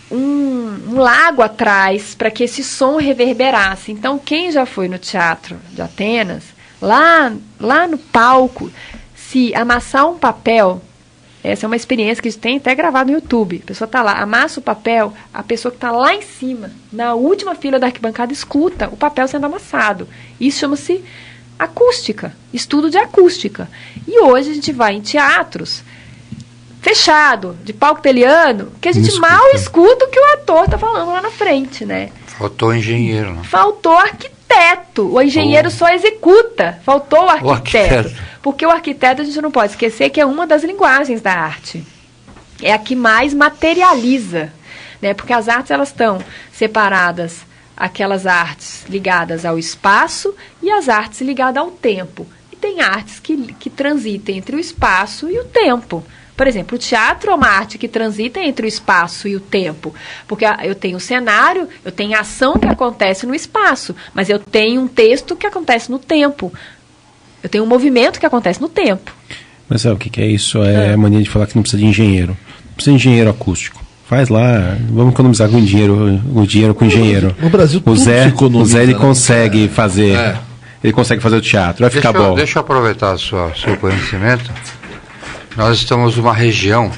um lago atrás para que esse som reverberasse. Então, quem já foi no teatro de Atenas, lá no palco, se amassar um papel, essa é uma experiência que a gente tem até gravado no YouTube, a pessoa está lá, amassa o papel, a pessoa que está lá em cima, na última fila da arquibancada, escuta o papel sendo amassado. Isso chama-se acústica, estudo de acústica. E hoje a gente vai em teatros fechado, de palco teliano, que a gente mal escuta o que o ator está falando lá na frente, né? Faltou engenheiro. Né? Faltou arquiteto. O engenheiro só executa. Faltou o arquiteto. Porque o arquiteto, a gente não pode esquecer que é uma das linguagens da arte. É a que mais materializa, né? Porque as artes, elas estão separadas, aquelas artes ligadas ao espaço e as artes ligadas ao tempo. E tem artes que transitam entre o espaço e o tempo. Por exemplo, o teatro é uma arte que transita entre o espaço e o tempo, porque eu tenho o cenário, eu tenho a ação que acontece no espaço, mas eu tenho um texto que acontece no tempo, eu tenho um movimento que acontece no tempo. Mas sabe o que é isso? É a mania de falar que não precisa de engenheiro. Não precisa de engenheiro acústico. Faz lá, vamos economizar com o dinheiro com o engenheiro. No Brasil, o Zé ele consegue fazer, ele consegue fazer o teatro, vai ficar bom. Deixa eu aproveitar o seu conhecimento. Nós estamos numa região,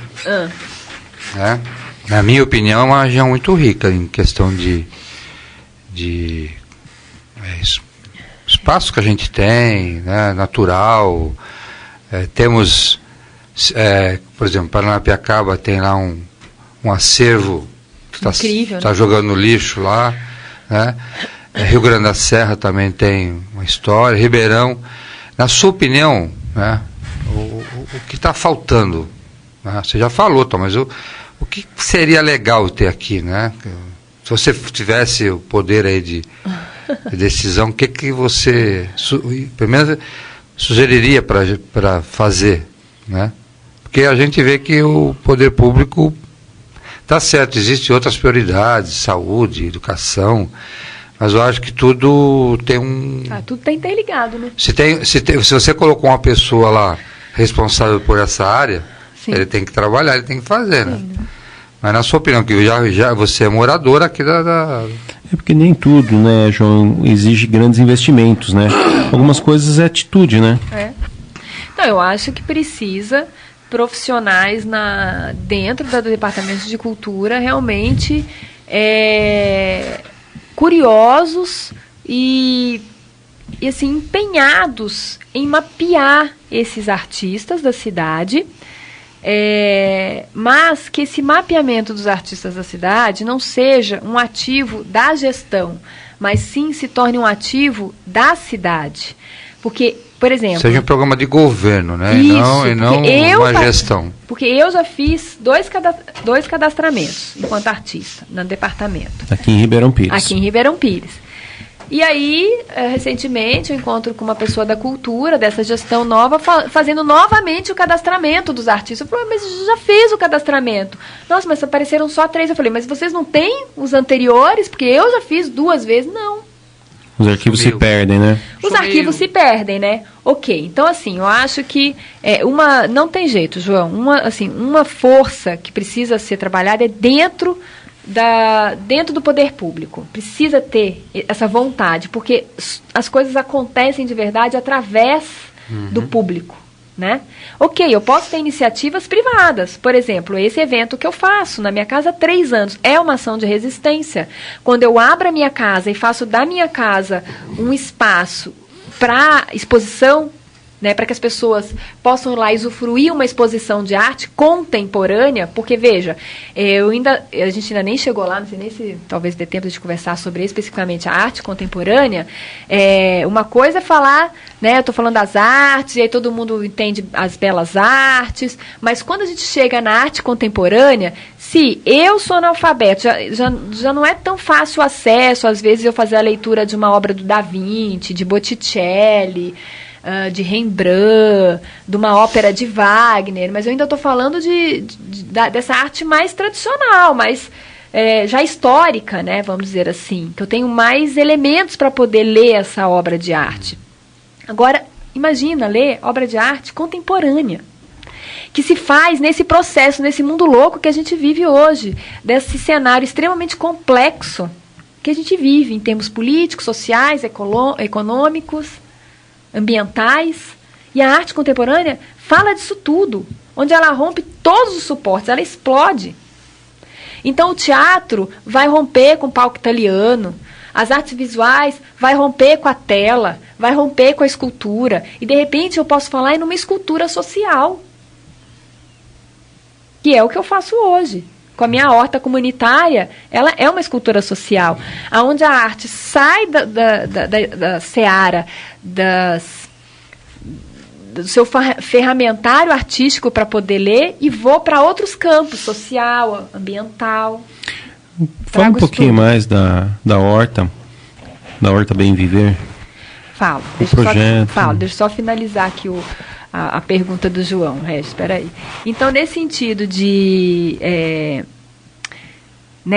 né? Na minha opinião, é uma região muito rica em questão de espaço que a gente tem, né? Natural. Temos, por exemplo, Paranapiacaba tem lá um acervo que está jogando no lixo lá, né? Rio Grande da Serra também tem uma história, Ribeirão. Na sua opinião, né? O que está faltando, né? Você já falou, Tom, mas o que seria legal ter aqui, né? Se você tivesse o poder aí de decisão, o que você primeiro sugeriria para fazer, né? Porque a gente vê que o poder público está certo, existem outras prioridades, saúde, educação, mas eu acho que tudo tem tudo está interligado, né? Se você colocou uma pessoa lá responsável por essa área, sim, ele tem que trabalhar, ele tem que fazer, sim, né? Mas na sua opinião, que já você é morador aqui da... É porque nem tudo, né, João, exige grandes investimentos, né? Algumas coisas é atitude, né? Então, eu acho que precisa profissionais dentro do Departamento de Cultura realmente curiosos e assim, empenhados em mapear esses artistas da cidade, mas que esse mapeamento dos artistas da cidade não seja um ativo da gestão, mas sim se torne um ativo da cidade. Porque, por exemplo... Seja um programa de governo, né? Isso, e não uma gestão. Porque eu já fiz dois cadastramentos enquanto artista no departamento. Aqui em Ribeirão Pires. E aí, recentemente, eu encontro com uma pessoa da cultura, dessa gestão nova, fazendo novamente o cadastramento dos artistas. Eu falei, mas eu já fiz o cadastramento. Nossa, mas apareceram só 3. Eu falei, mas vocês não têm os anteriores? Porque eu já fiz 2 vezes. Não. Os arquivos se perdem, né? Os arquivos se perdem, né? Ok, então assim, eu acho que não tem jeito, João. Uma força que precisa ser trabalhada é dentro do poder público. Precisa ter essa vontade, porque as coisas acontecem de verdade através do público, né? Ok, eu posso ter iniciativas privadas. Por exemplo, esse evento que eu faço na minha casa há 3 anos é uma ação de resistência. Quando eu abro a minha casa e faço da minha casa um espaço para exposição, né, para que as pessoas possam ir lá usufruir uma exposição de arte contemporânea, porque, veja, a gente ainda nem chegou lá, não sei nem se talvez dê tempo de conversar sobre especificamente a arte contemporânea. Uma coisa é falar, né, eu estou falando das artes, e aí todo mundo entende as belas artes, mas quando a gente chega na arte contemporânea, se eu sou analfabeto, já não é tão fácil o acesso, às vezes eu fazer a leitura de uma obra do Da Vinci, de Botticelli, de Rembrandt, de uma ópera de Wagner, mas eu ainda estou falando dessa arte mais tradicional, mais já histórica, né, vamos dizer assim, que eu tenho mais elementos para poder ler essa obra de arte. Agora, imagina ler obra de arte contemporânea, que se faz nesse processo, nesse mundo louco que a gente vive hoje, desse cenário extremamente complexo que a gente vive em termos políticos, sociais, econômicos, ambientais. E a arte contemporânea fala disso tudo, onde ela rompe todos os suportes, ela explode. Então o teatro vai romper com o palco italiano, as artes visuais vai romper com a tela, vai romper com a escultura, e de repente eu posso falar em uma escultura social, que é o que eu faço hoje. Com a minha horta comunitária, ela é uma escultura social, onde a arte sai da seara do seu ferramentário artístico para poder ler e vou para outros campos, social, ambiental. Fala um pouquinho mais da horta Bem Viver. Falo. Deixa eu só finalizar aqui a pergunta do João, Regis, espera aí. Então, nesse sentido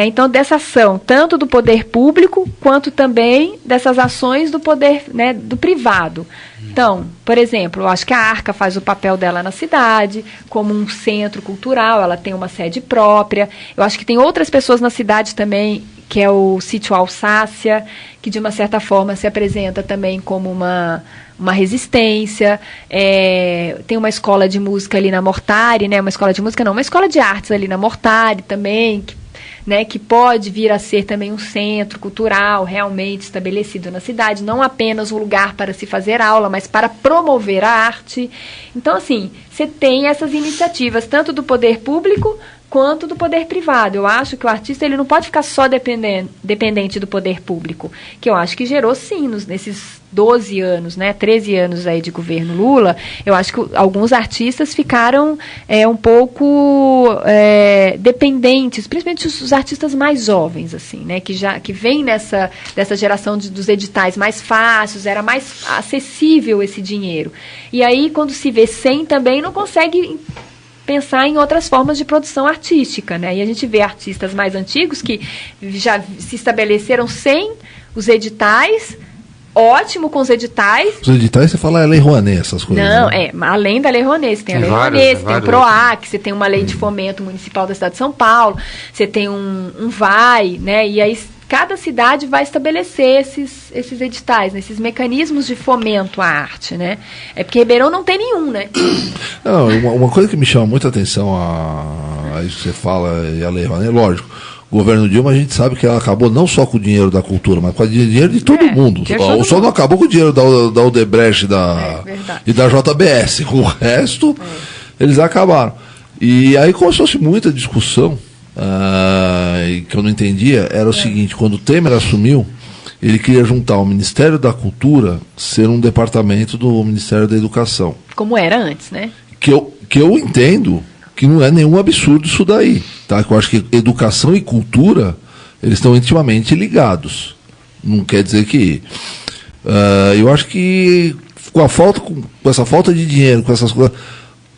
então, dessa ação, tanto do poder público, quanto também dessas ações do poder, né, do privado. Então, por exemplo, eu acho que a Arca faz o papel dela na cidade, como um centro cultural, ela tem uma sede própria. Eu acho que tem outras pessoas na cidade também, que é o Sítio Alsácia, que de uma certa forma se apresenta também como uma resistência. Tem uma escola de música ali na Mortari, né? Uma escola de artes ali na Mortari também, que pode vir a ser também um centro cultural realmente estabelecido na cidade, não apenas um lugar para se fazer aula, mas para promover a arte. Então, assim, você tem essas iniciativas, tanto do poder público quanto do poder privado. Eu acho que o artista ele não pode ficar só dependente do poder público, que eu acho que gerou, sim, nesses 12 anos, 13 anos aí de governo Lula, eu acho que alguns artistas ficaram um pouco dependentes, principalmente os artistas mais jovens, assim, que vem dessa geração dos editais mais fáceis, era mais acessível esse dinheiro. E aí, quando se vê sem, também não consegue pensar em outras formas de produção artística, né? E a gente vê artistas mais antigos que já se estabeleceram sem os editais, ótimo com os editais. Os editais, você fala Lei Rouanet, essas coisas. Não, né? Além da Lei Rouanet, você tem a Lei Rouanet, você tem o PROAC, você tem uma lei de fomento municipal da cidade de São Paulo, você tem um VAI, né? E aí cada cidade vai estabelecer esses editais, esses mecanismos de fomento à arte, né? É porque Ribeirão não tem nenhum, né? Não, uma coisa que me chama muita atenção a isso que você fala, e a Lei Rouanet, lógico, o governo Dilma, a gente sabe que ela acabou não só com o dinheiro da cultura, mas com o dinheiro de todo mundo. Só não acabou com o dinheiro da Odebrecht e da JBS. Com o resto, eles acabaram. E aí começou-se muita discussão, que eu não entendia, era o seguinte: quando o Temer assumiu, ele queria juntar o Ministério da Cultura, ser um departamento do Ministério da Educação. Como era antes, né? Que eu entendo que não é nenhum absurdo isso daí, tá? Que eu acho que educação e cultura, eles estão intimamente ligados. Não quer dizer que... eu acho que com essa falta de dinheiro, com essas coisas...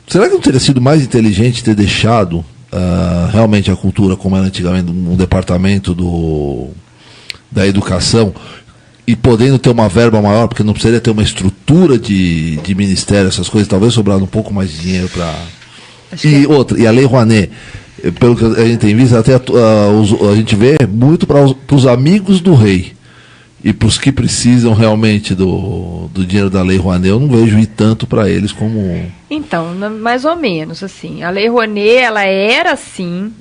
Será que não teria sido mais inteligente ter deixado realmente a cultura, como era antigamente, um departamento da educação, e podendo ter uma verba maior, porque não precisaria ter uma estrutura de ministério, essas coisas, talvez sobrando um pouco mais de dinheiro para... E a Lei Rouanet, pelo que a gente tem visto, até a gente vê muito para os amigos do rei e para os que precisam realmente do dinheiro da Lei Rouanet. Eu não vejo ir tanto para eles como... Então, mais ou menos, assim, a Lei Rouanet, ela era assim,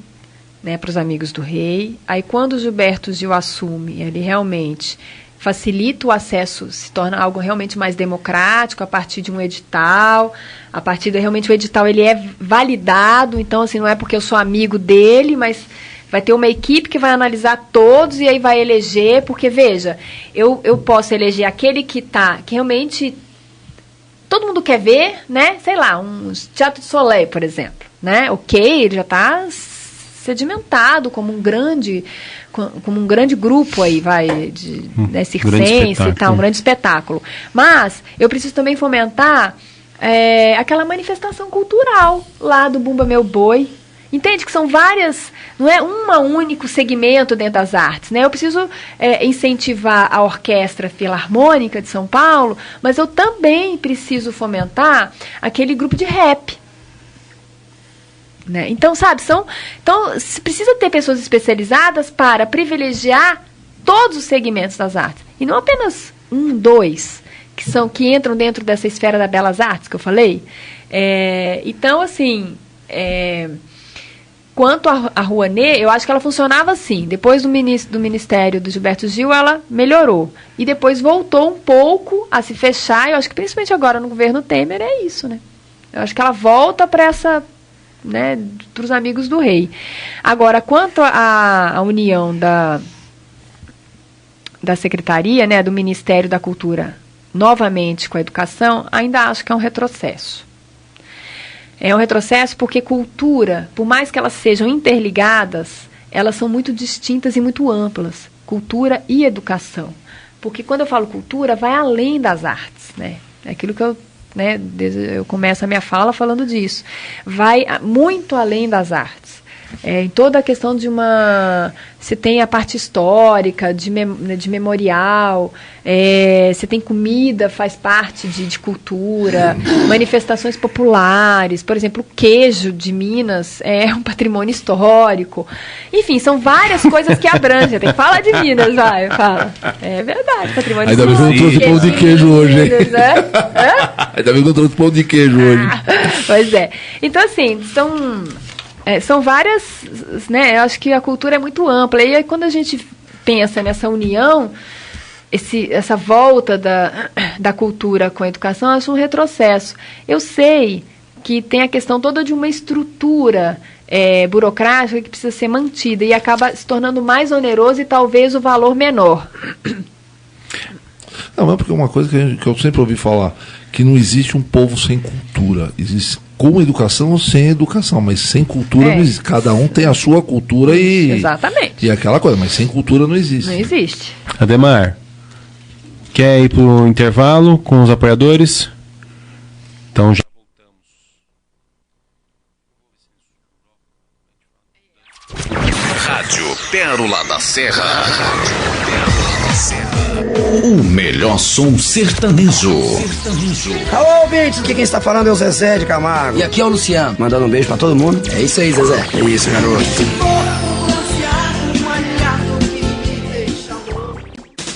né, para os amigos do rei. Aí quando o Gilberto Gil assume, ele realmente facilita o acesso, se torna algo realmente mais democrático a partir de um edital, a partir de realmente o edital ele é validado, então assim, não é porque eu sou amigo dele, mas vai ter uma equipe que vai analisar todos e aí vai eleger, porque veja, eu posso eleger aquele que realmente todo mundo quer ver, né, sei lá, um Teatro de Soleil, por exemplo, né, ok, ele já está sedimentado como um grande grupo aí, circense e tal, um grande espetáculo. Mas eu preciso também fomentar aquela manifestação cultural lá do Bumba Meu Boi. Entende que são várias, não é um único segmento dentro das artes, né? Eu preciso incentivar a Orquestra Filarmônica de São Paulo, mas eu também preciso fomentar aquele grupo de rap. Né? Então, se precisa ter pessoas especializadas para privilegiar todos os segmentos das artes. E não apenas 1, 2, que entram dentro dessa esfera das belas artes que eu falei. Então, assim... Quanto à Rouanet, eu acho que ela funcionava assim. Depois do Ministério do Gilberto Gil, ela melhorou. E depois voltou um pouco a se fechar. Eu acho que principalmente agora no governo Temer é isso, né? Eu acho que ela volta para para os amigos do rei. Agora, quanto à união da Secretaria, né, do Ministério da Cultura, novamente com a educação, ainda acho que é um retrocesso. É um retrocesso porque cultura, por mais que elas sejam interligadas, elas são muito distintas e muito amplas. Cultura e educação. Porque quando eu falo cultura, vai além das artes, né? É aquilo que eu começo a minha fala falando disso. Vai muito além das artes. Em toda a questão de você tem a parte histórica, de memorial, você tem comida, faz parte de cultura, manifestações populares, por exemplo, o queijo de Minas é um patrimônio histórico. Enfim, são várias coisas que abrangem. Tem que falar de Minas, vai, fala. É verdade, patrimônio Ainda histórico. Ainda bem que eu trouxe pão de queijo hoje, hein? Ainda bem que eu trouxe pão de queijo hoje. Pois é. Então, assim, são várias, né? Eu acho que a cultura é muito ampla. E aí, quando a gente pensa nessa união, essa volta da cultura com a educação, eu acho um retrocesso. Eu sei que tem a questão toda de uma estrutura burocrática que precisa ser mantida e acaba se tornando mais oneroso e talvez o valor menor. Não, é porque uma coisa que eu sempre ouvi falar, que não existe um povo sem cultura. Existe com educação ou sem educação, mas sem cultura não existe. Cada um tem a sua cultura Exatamente. E aquela coisa, mas sem cultura não existe. Não existe. Ademar, quer ir para o intervalo com os apoiadores? Então já Rádio Pérola da Serra. O melhor som sertanejo. Alô, ouvintes, aqui quem está falando é o Zezé de Camargo. E aqui é o Luciano. Mandando um beijo pra todo mundo. É isso aí, Zezé. É isso, garoto.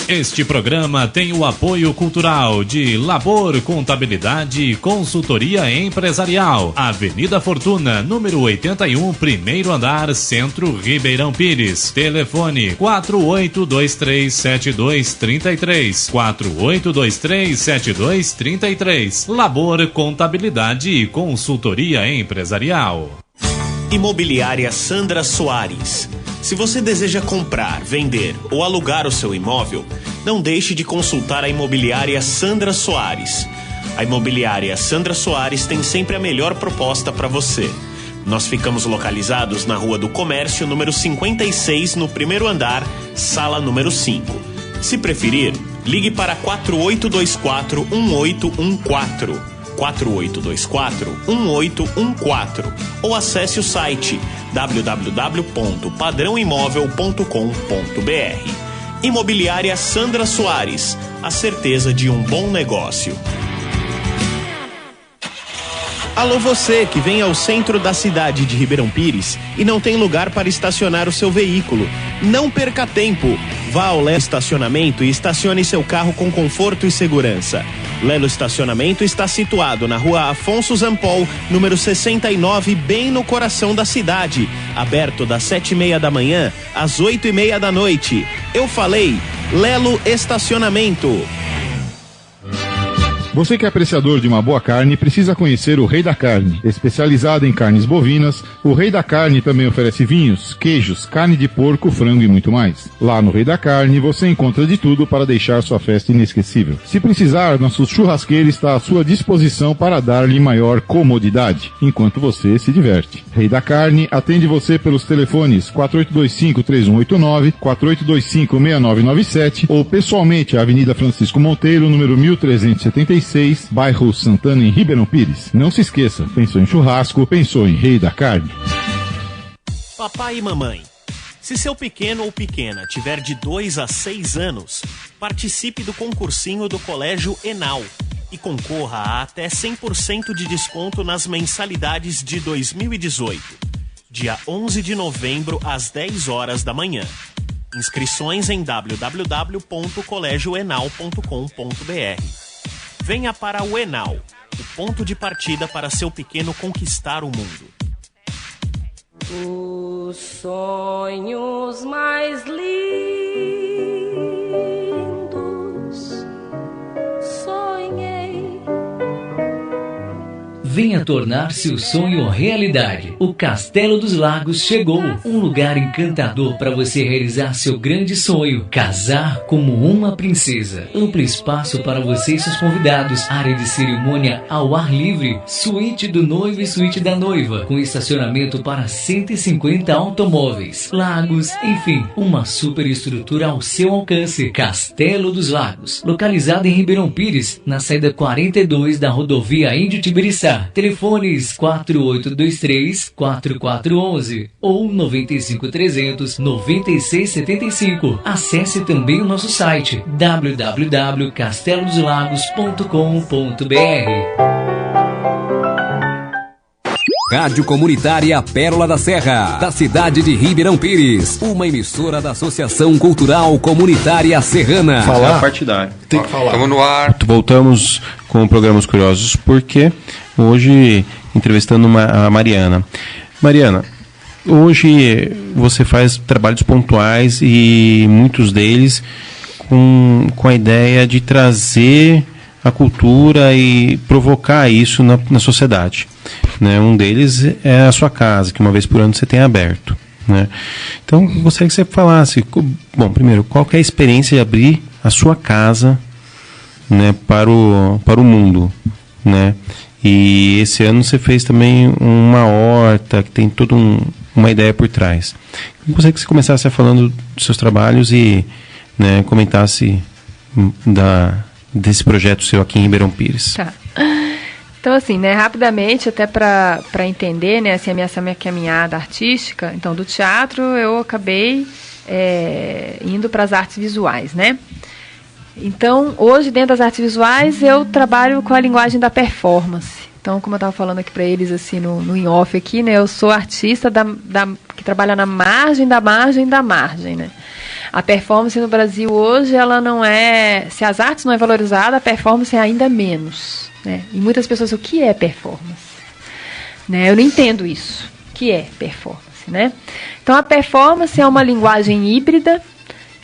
Este programa tem o apoio cultural de Labor Contabilidade e Consultoria Empresarial. Avenida Fortuna, número 81, primeiro andar, Centro, Ribeirão Pires. Telefone 48237233. 48237233. Labor Contabilidade e Consultoria Empresarial. Imobiliária Sandra Soares. Se você deseja comprar, vender ou alugar o seu imóvel, não deixe de consultar a Imobiliária Sandra Soares. A Imobiliária Sandra Soares tem sempre a melhor proposta para você. Nós ficamos localizados na Rua do Comércio, número 56, no primeiro andar, sala número 5. Se preferir, ligue para 4824-1814. 4824-1814 ou acesse o site www.padrãoimóvel.com.br. Imobiliária Sandra Soares, a certeza de um bom negócio. Alô, você que vem ao centro da cidade de Ribeirão Pires e não tem lugar para estacionar o seu veículo. Não perca tempo. Vá ao Lelo Estacionamento e estacione seu carro com conforto e segurança. Lelo Estacionamento está situado na Rua Afonso Zampol, número 69, bem no coração da cidade. Aberto das 7h30 da manhã às 8h30 da noite. Eu falei, Lelo Estacionamento. Você que é apreciador de uma boa carne precisa conhecer o Rei da Carne. Especializado em carnes bovinas, o Rei da Carne também oferece vinhos, queijos, carne de porco, frango e muito mais. Lá no Rei da Carne você encontra de tudo para deixar sua festa inesquecível. Se precisar, nosso churrasqueiro está à sua disposição para dar-lhe maior comodidade, enquanto você se diverte. Rei da Carne atende você pelos telefones 4825-3189, 4825-6997 ou pessoalmente à Avenida Francisco Monteiro, número 1376, bairro Santana, em Ribeirão Pires. Não se esqueça, pensou em churrasco, pensou em Rei da Carne. Papai e mamãe, se seu pequeno ou pequena tiver de 2 a 6 anos, participe do concursinho do Colégio Enal e concorra a até 100% de desconto nas mensalidades de 2018. Dia 11 de novembro, às 10 horas da manhã. Inscrições em www.colegioenal.com.br. Venha para o Enal, o ponto de partida para seu pequeno conquistar o mundo. Os sonhos mais lindos sonhei. Venha tornar seu sonho realidade. O Castelo dos Lagos chegou. Um lugar encantador para você realizar seu grande sonho. Casar como uma princesa. Amplo espaço para você e seus convidados. Área de cerimônia ao ar livre. Suíte do noivo e suíte da noiva. Com estacionamento para 150 automóveis. Lagos, enfim, uma super estrutura ao seu alcance. Castelo dos Lagos. Localizado em Ribeirão Pires, na saída 42 da rodovia Índio Tibiriçá. Telefones 4823-4411 ou 95-300-9675. Acesse também o nosso site www.castelodoslagos.com.br. Rádio Comunitária Pérola da Serra, da cidade de Ribeirão Pires, uma emissora da Associação Cultural Comunitária Serrana. Falar partidário. Tem que falar. Estamos no ar. Voltamos com o Programas Curiosos, porque hoje entrevistando a Mariana. Mariana, hoje você faz trabalhos pontuais e muitos deles com a ideia de trazer a cultura e provocar isso na sociedade. Né? Um deles é a sua casa, que uma vez por ano você tem aberto. Né? Então, gostaria que você falasse, bom, primeiro, qual que é a experiência de abrir a sua casa, né, para o mundo, né? E esse ano você fez também uma horta que tem toda uma ideia por trás. Eu gostaria que você começasse falando dos seus trabalhos e, né, comentasse desse projeto seu aqui em Ribeirão Pires. Tá. Então, assim, né, rapidamente, até para entender, né, assim, essa minha caminhada artística, então, do teatro eu acabei indo para as artes visuais, né? Então, hoje, dentro das artes visuais, eu trabalho com a linguagem da performance. Então, como eu estava falando aqui para eles, assim, no in-off aqui, né, eu sou artista que trabalha na margem da margem da margem, né? A performance no Brasil hoje, ela não é... Se as artes não é valorizada, a performance é ainda menos, né? E muitas pessoas, o que é performance? Né? Eu não entendo isso. O que é performance, né? Então, a performance é uma linguagem híbrida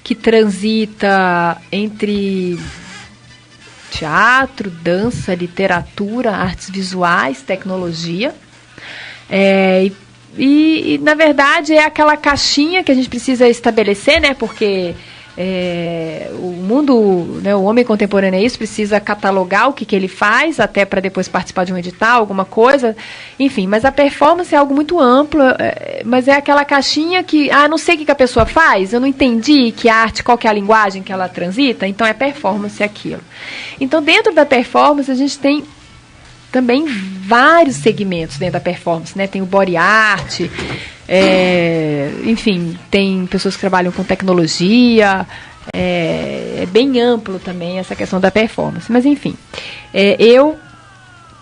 que transita entre teatro, dança, literatura, artes visuais, tecnologia. E, na verdade, é aquela caixinha que a gente precisa estabelecer, né? Porque o mundo, né, o homem contemporâneo é isso, precisa catalogar o que ele faz, até para depois participar de um edital, alguma coisa. Enfim, mas a performance é algo muito amplo, mas é aquela caixinha que, não sei o que a pessoa faz, eu não entendi que a arte, qual que é a linguagem que ela transita, então é performance aquilo. Então, dentro da performance, a gente tem também vários segmentos dentro da performance, né? Tem o body art, enfim, tem pessoas que trabalham com tecnologia, é bem amplo também essa questão da performance. Mas, enfim, eu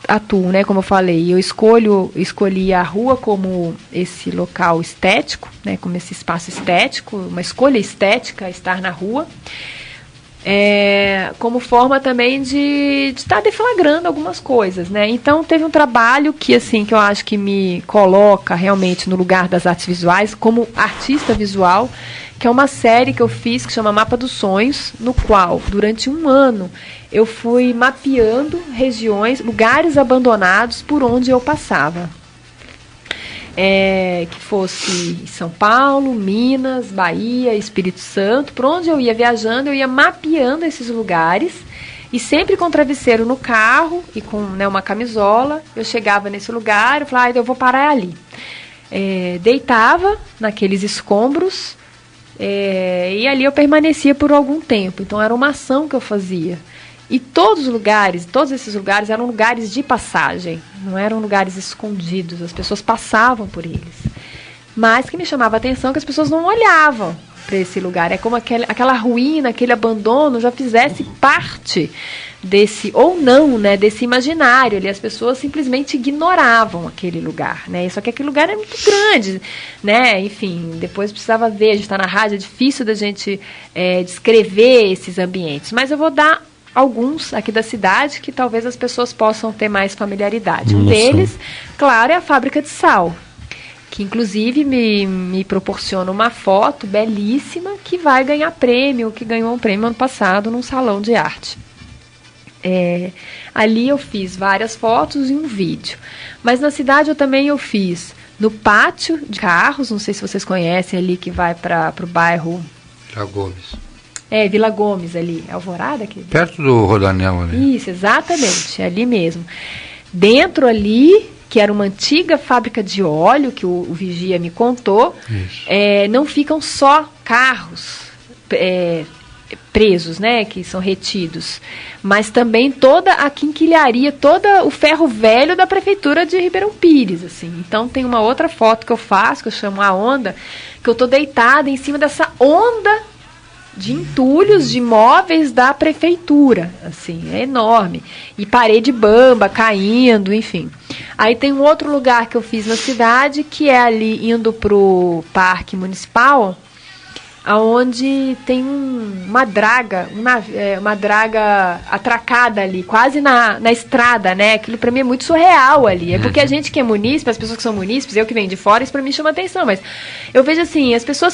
atuo, né, como eu falei, eu escolhi a rua como esse local estético, né, como esse espaço estético, uma escolha estética, estar na rua, como forma também de estar deflagrando algumas coisas, né? Então teve um trabalho que eu acho que me coloca realmente no lugar das artes visuais como artista visual, que é uma série que eu fiz que chama Mapa dos Sonhos, no qual durante um ano eu fui mapeando regiões, lugares abandonados por onde eu passava. Que fosse São Paulo, Minas, Bahia, Espírito Santo, por onde eu ia viajando, eu ia mapeando esses lugares, e sempre com travesseiro no carro e com uma camisola. Eu chegava nesse lugar, eu falava, eu vou parar ali. Deitava naqueles escombros, e ali eu permanecia por algum tempo. Então era uma ação que eu fazia. E todos esses lugares eram lugares de passagem, não eram lugares escondidos, as pessoas passavam por eles. Mas que me chamava a atenção que as pessoas não olhavam para esse lugar. É como aquela ruína, aquele abandono já fizesse parte desse, ou não, né, desse imaginário ali. As pessoas simplesmente ignoravam aquele lugar, né? Só que aquele lugar é muito grande, né? Enfim, depois precisava ver, a gente está na rádio, é difícil da gente descrever esses ambientes. Mas eu vou dar alguns aqui da cidade que talvez as pessoas possam ter mais familiaridade. Um deles, claro, é a Fábrica de Sal, que inclusive me proporciona uma foto belíssima que vai ganhar prêmio, que ganhou um prêmio ano passado num salão de arte. Ali eu fiz várias fotos e um vídeo. Mas na cidade eu fiz no pátio de carros, não sei se vocês conhecem ali, que vai para o bairro Vila Gomes. Vila Gomes ali, Alvorada? Perto do Rodanel ali. Isso, exatamente, ali mesmo. Dentro ali, que era uma antiga fábrica de óleo, que o vigia me contou, não ficam só carros presos, né, que são retidos, mas também toda a quinquilharia, todo o ferro velho da prefeitura de Ribeirão Pires, assim. Então tem uma outra foto que eu faço, que eu chamo a onda, que eu tô deitada em cima dessa onda de entulhos de imóveis da prefeitura, assim, é enorme, e parede bamba caindo, enfim. Aí tem um outro lugar que eu fiz na cidade, que é ali indo pro Parque Municipal, aonde tem uma draga atracada ali, quase na estrada, né? Aquilo pra mim é muito surreal ali. É porque a gente que é munícipe, as pessoas que são munícipes, eu que venho de fora, isso pra mim chama atenção, mas eu vejo assim, as pessoas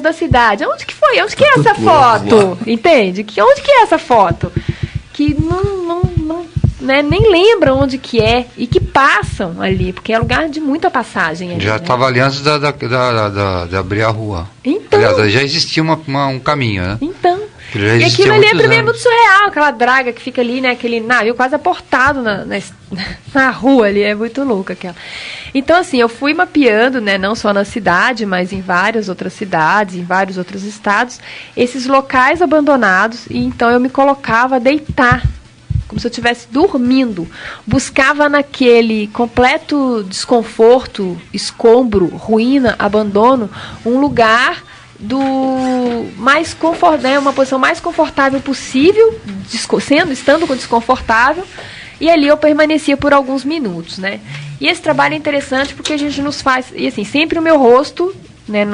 da cidade, onde que foi? Onde que é essa foto? Entende? Onde que é essa foto? Que não nem lembram onde que é e que passam ali, porque é lugar de muita passagem ali, já estava ali antes de abrir a rua. Então, aliás, já existia um caminho, né? Então, e aquilo ali pra mim é muito surreal, aquela draga que fica ali, né? Aquele navio quase aportado na rua ali, é muito louco aquela. Então, assim, eu fui mapeando, né, não só na cidade, mas em várias outras cidades, em vários outros estados, esses locais abandonados, e então eu me colocava a deitar, como se eu estivesse dormindo. Buscava naquele completo desconforto, escombro, ruína, abandono, um lugar mais uma posição mais confortável possível, estando desconfortável, e ali eu permanecia por alguns minutos, né? E esse trabalho é interessante porque a gente nos faz, e assim, sempre o meu rosto, né,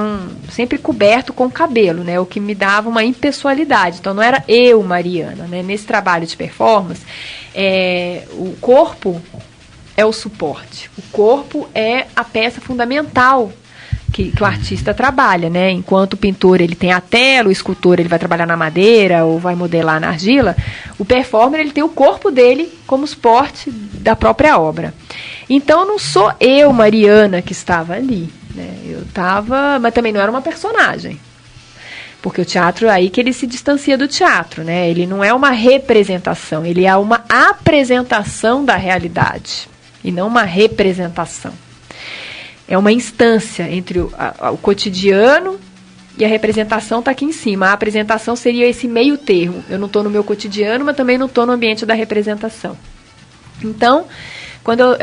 sempre coberto com cabelo, né, o que me dava uma impessoalidade. Então não era eu, Mariana, né? Nesse trabalho de performance, o corpo é o suporte, o corpo é a peça fundamental que o artista trabalha, né? Enquanto o pintor ele tem a tela, o escultor ele vai trabalhar na madeira ou vai modelar na argila, o performer ele tem o corpo dele como suporte da própria obra. Então não sou eu, Mariana, que estava ali, né? Eu estava, mas também não era uma personagem, porque o teatro é aí que ele se distancia do teatro, né? Ele não é uma representação, ele é uma apresentação da realidade e não uma representação. É uma instância entre o cotidiano e a representação está aqui em cima. A apresentação seria esse meio termo. Eu não estou no meu cotidiano, mas também não estou no ambiente da representação. Então, quando eu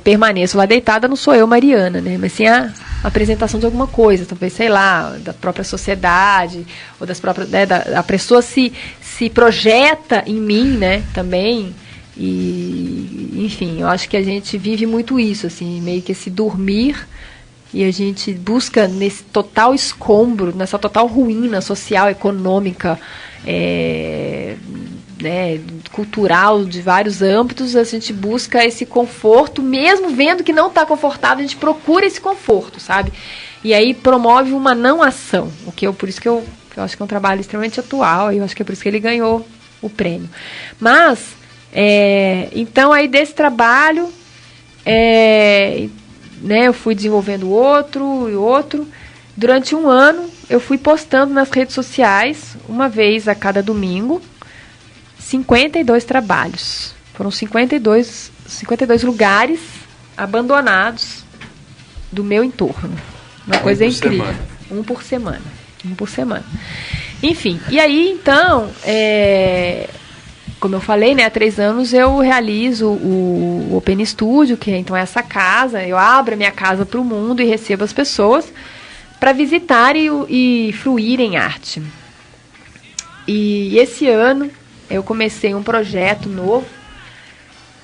permaneço lá deitada, não sou eu, Mariana, né? Mas sim a apresentação de alguma coisa, talvez, sei lá, da própria sociedade, ou das próprias, né, a pessoa se projeta em mim, né, também. E, enfim, eu acho que a gente vive muito isso, assim, meio que esse dormir e a gente busca nesse total escombro, nessa total ruína social, econômica, cultural, de vários âmbitos, a gente busca esse conforto, mesmo vendo que não está confortável, a gente procura esse conforto, sabe? E aí promove uma não ação, por isso que eu acho que é um trabalho extremamente atual, e eu acho que é por isso que ele ganhou o prêmio. Mas, então aí desse trabalho, eu fui desenvolvendo outro e outro. Durante um ano, eu fui postando nas redes sociais, uma vez a cada domingo, 52 trabalhos. Foram 52 lugares abandonados do meu entorno. Uma coisa incrível. Um por semana. Enfim, e aí, então, como eu falei, há 3 anos eu realizo o Open Studio, que então é essa casa, eu abro a minha casa para o mundo e recebo as pessoas para visitar e fruir em arte. E esse ano eu comecei um projeto novo,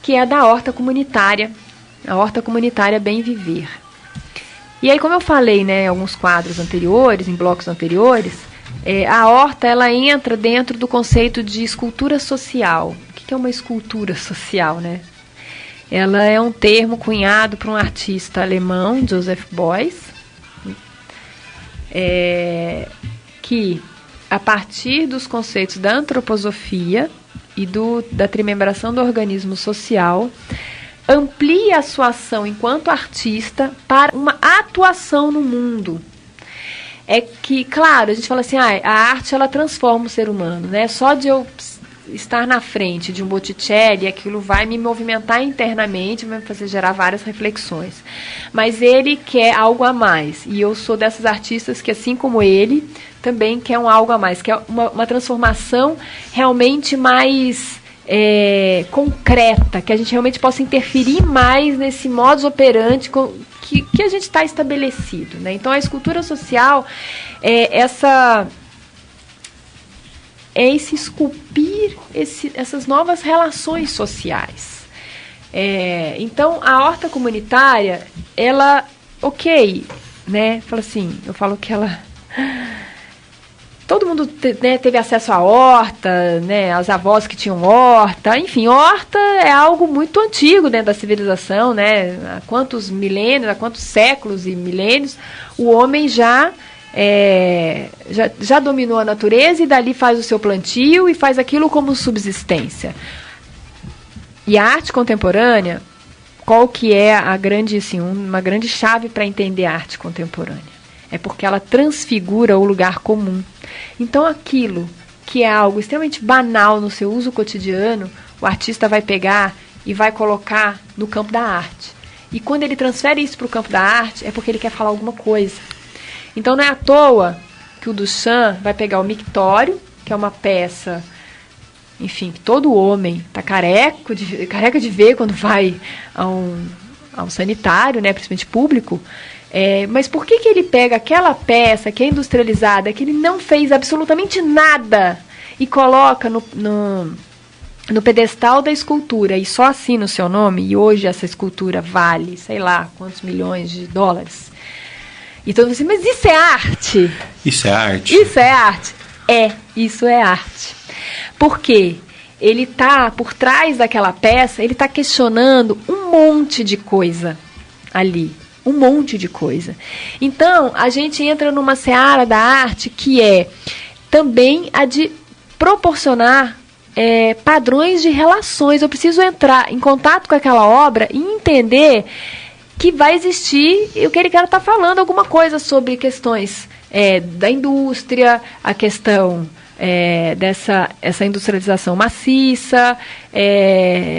que é da Horta Comunitária, a Horta Comunitária Bem Viver. E aí, como eu falei, em alguns quadros anteriores, em blocos anteriores, a horta ela entra dentro do conceito de escultura social. O que é uma escultura social, Ela é um termo cunhado por um artista alemão, Joseph Beuys, que, a partir dos conceitos da antroposofia e da trimembração do organismo social, amplia a sua ação enquanto artista para uma atuação no mundo. É que, claro, a gente fala assim, a arte ela transforma o ser humano, Só de eu estar na frente de um Botticelli, aquilo vai me movimentar internamente, vai me fazer gerar várias reflexões. Mas ele quer algo a mais, e eu sou dessas artistas que, assim como ele, também quer um algo a mais, que é uma transformação realmente mais concreta, que a gente realmente possa interferir mais nesse modus operandi que a gente está estabelecido. Então, a escultura social é esse esculpir essas novas relações sociais. Então, a horta comunitária, ela, fala assim, eu falo que ela... Todo mundo teve acesso à horta, as avós que tinham horta. Enfim, horta é algo muito antigo dentro da civilização, Há quantos milênios, há quantos séculos e milênios, o homem já dominou a natureza e dali faz o seu plantio e faz aquilo como subsistência. E a arte contemporânea, qual que é uma grande chave para entender a arte contemporânea? É porque ela transfigura o lugar comum. Então, aquilo que é algo extremamente banal no seu uso cotidiano, o artista vai pegar e vai colocar no campo da arte. E quando ele transfere isso para o campo da arte, é porque ele quer falar alguma coisa. Então, não é à toa que o Duchamp vai pegar o mictório, que é uma peça, enfim, que todo homem está careca de ver quando vai a um sanitário, principalmente público. Mas por que ele pega aquela peça que é industrializada, que ele não fez absolutamente nada, e coloca no pedestal da escultura, e só assina o seu nome, e hoje essa escultura vale, sei lá, quantos milhões de dólares? E todo mundo diz, mas isso é arte? Isso é arte? Isso é arte? Isso é arte. Por quê? Ele está, por trás daquela peça, ele está questionando um monte de coisa ali. Um monte de coisa. Então, a gente entra numa seara da arte que é também a de proporcionar padrões de relações. Eu preciso entrar em contato com aquela obra e entender que vai existir o que ele quer estar falando, alguma coisa sobre questões da indústria, a questão essa industrialização maciça,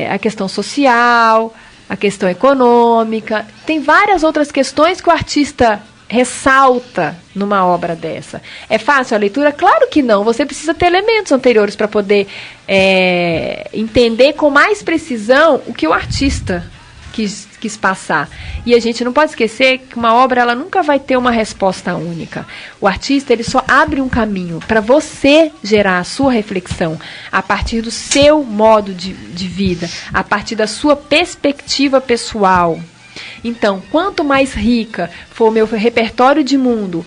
a questão social, a questão econômica. Tem várias outras questões que o artista ressalta numa obra dessa. É fácil a leitura? Claro que não. Você precisa ter elementos anteriores para poder entender com mais precisão o que o artista quis passar. E a gente não pode esquecer que uma obra ela nunca vai ter uma resposta única. O artista ele só abre um caminho para você gerar a sua reflexão a partir do seu modo de vida, a partir da sua perspectiva pessoal. Então, quanto mais rica for o meu repertório de mundo,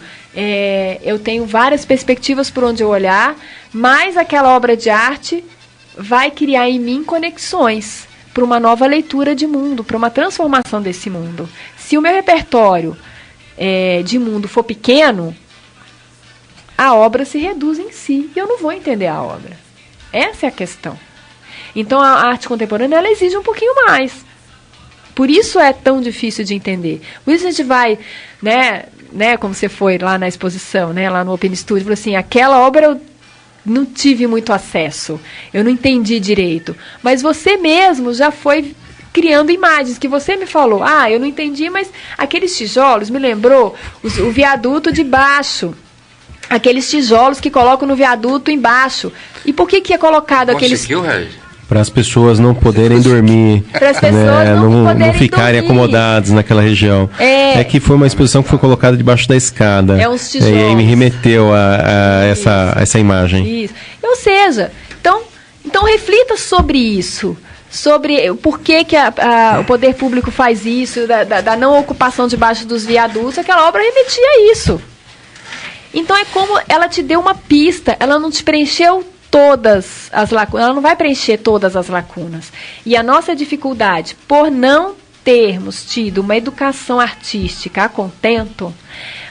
eu tenho várias perspectivas por onde eu olhar, mais aquela obra de arte vai criar em mim conexões para uma nova leitura de mundo, para uma transformação desse mundo. Se o meu repertório de mundo for pequeno, a obra se reduz em si e eu não vou entender a obra. Essa é a questão. Então a arte contemporânea ela exige um pouquinho mais. Por isso é tão difícil de entender. Por isso a gente vai, né, como você foi lá na exposição, né, lá no Open Studio, falou assim, aquela obra eu não tive muito acesso, eu não entendi direito. Mas você mesmo já foi criando imagens, que você me falou, eu não entendi, mas aqueles tijolos me lembrou o viaduto de baixo. Aqueles tijolos que colocam no viaduto embaixo. E por que é colocado aqueles... Para as pessoas não poderem dormir, para as pessoas não ficarem acomodadas naquela região. É que foi uma exposição que foi colocada debaixo da escada. Uns tijolos. E aí me remeteu a essa imagem. Isso. Ou seja, então reflita sobre isso. Sobre o porquê que o poder público faz isso, da não ocupação debaixo dos viadutos. Aquela obra remetia a isso. Então é como ela te deu uma pista, ela não te preencheu todas as lacunas, ela não vai preencher todas as lacunas. E a nossa dificuldade, por não termos tido uma educação artística a contento,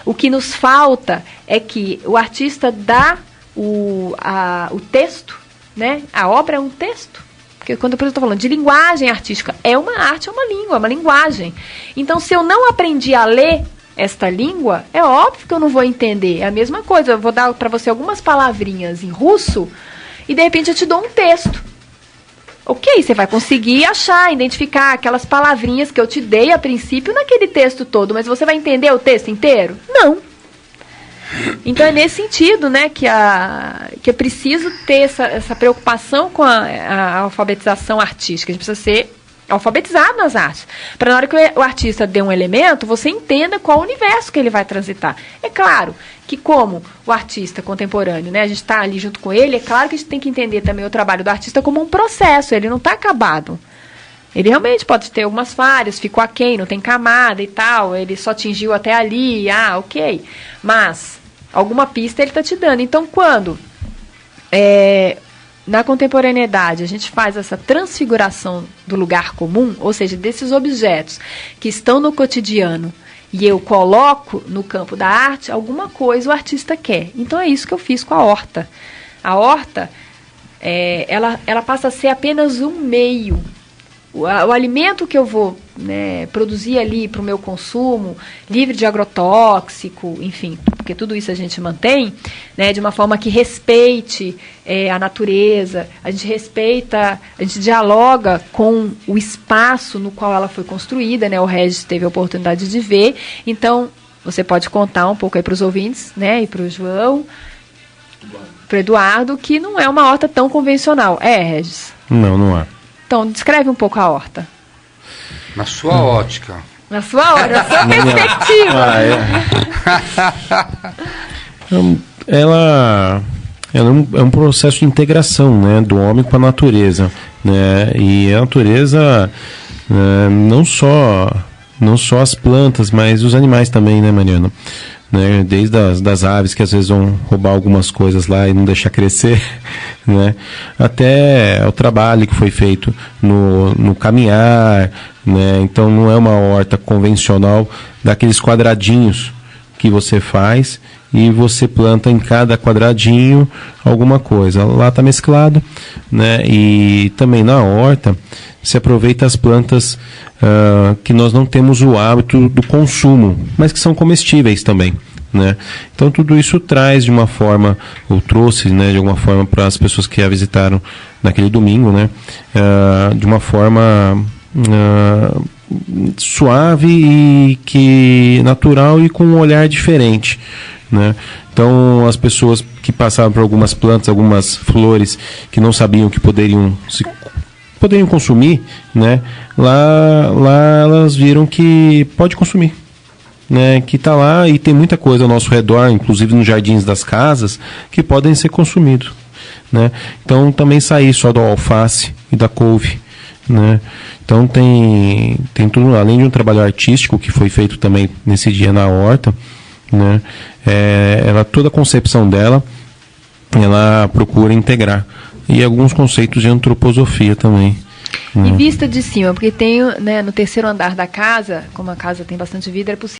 o que nos falta é que o artista dá o texto, né? A obra é um texto. Porque quando eu estou falando de linguagem artística, é uma arte, é uma língua, é uma linguagem. Então, se eu não aprendi a ler esta língua, é óbvio que eu não vou entender. É a mesma coisa, eu vou dar para você algumas palavrinhas em russo e de repente eu te dou um texto. Ok, você vai conseguir achar, identificar aquelas palavrinhas que eu te dei a princípio naquele texto todo, mas você vai entender o texto inteiro? Não. Então é nesse sentido, né, que é preciso ter essa preocupação com a alfabetização artística. A gente precisa ser alfabetizado nas artes, para na hora que o artista dê um elemento, você entenda qual o universo que ele vai transitar. É claro que como o artista contemporâneo, né, a gente está ali junto com ele, é claro que a gente tem que entender também o trabalho do artista como um processo, ele não está acabado. Ele realmente pode ter algumas falhas, ficou aquém, não tem camada e tal, ele só atingiu até ali, ok. Mas alguma pista ele está te dando. Então, quando na contemporaneidade a gente faz essa transfiguração do lugar comum, ou seja, desses objetos que estão no cotidiano, e eu coloco no campo da arte, alguma coisa o artista quer. Então é isso que eu fiz com a horta. A horta, ela passa a ser apenas um meio. O alimento que eu vou, né, produzir ali para o meu consumo, livre de agrotóxico, enfim, porque tudo isso a gente mantém, né, de uma forma que respeite a natureza, a gente respeita, a gente dialoga com o espaço no qual ela foi construída, né, o Regis teve a oportunidade de ver, então você pode contar um pouco aí para os ouvintes, né, e para o João, para o Eduardo, que não é uma horta tão convencional. Regis? Não é. Então, descreve um pouco a horta. Na sua ótica. Na sua perspectiva. Ela é um processo de integração, né, do homem com a natureza, né, e a natureza não só as plantas, mas os animais também, né, Mariana? Né, desde das aves que às vezes vão roubar algumas coisas lá e não deixar crescer, né, até o trabalho que foi feito no caminhar, né, então não é uma horta convencional daqueles quadradinhos que você faz e você planta em cada quadradinho alguma coisa. Lá está mesclado, né, e também na horta se aproveita as plantas que nós não temos o hábito do consumo, mas que são comestíveis também, né? Então tudo isso traz de uma forma, ou trouxe, né, de alguma forma para as pessoas que a visitaram naquele domingo, né, de uma forma suave e que natural e com um olhar diferente, né? Então as pessoas que passavam por algumas plantas, algumas flores que não sabiam que poderiam consumir, né? Lá elas viram que pode consumir, né? Que está lá e tem muita coisa ao nosso redor, inclusive nos jardins das casas, que podem ser consumidos, né? Então também sair só do alface e da couve, né? Então tem tudo, além de um trabalho artístico que foi feito também nesse dia na horta, né? Toda a concepção dela, ela procura integrar, e alguns conceitos de antroposofia também. E vista de cima, porque tem, né, no terceiro andar da casa, como a casa tem bastante vidro, é possível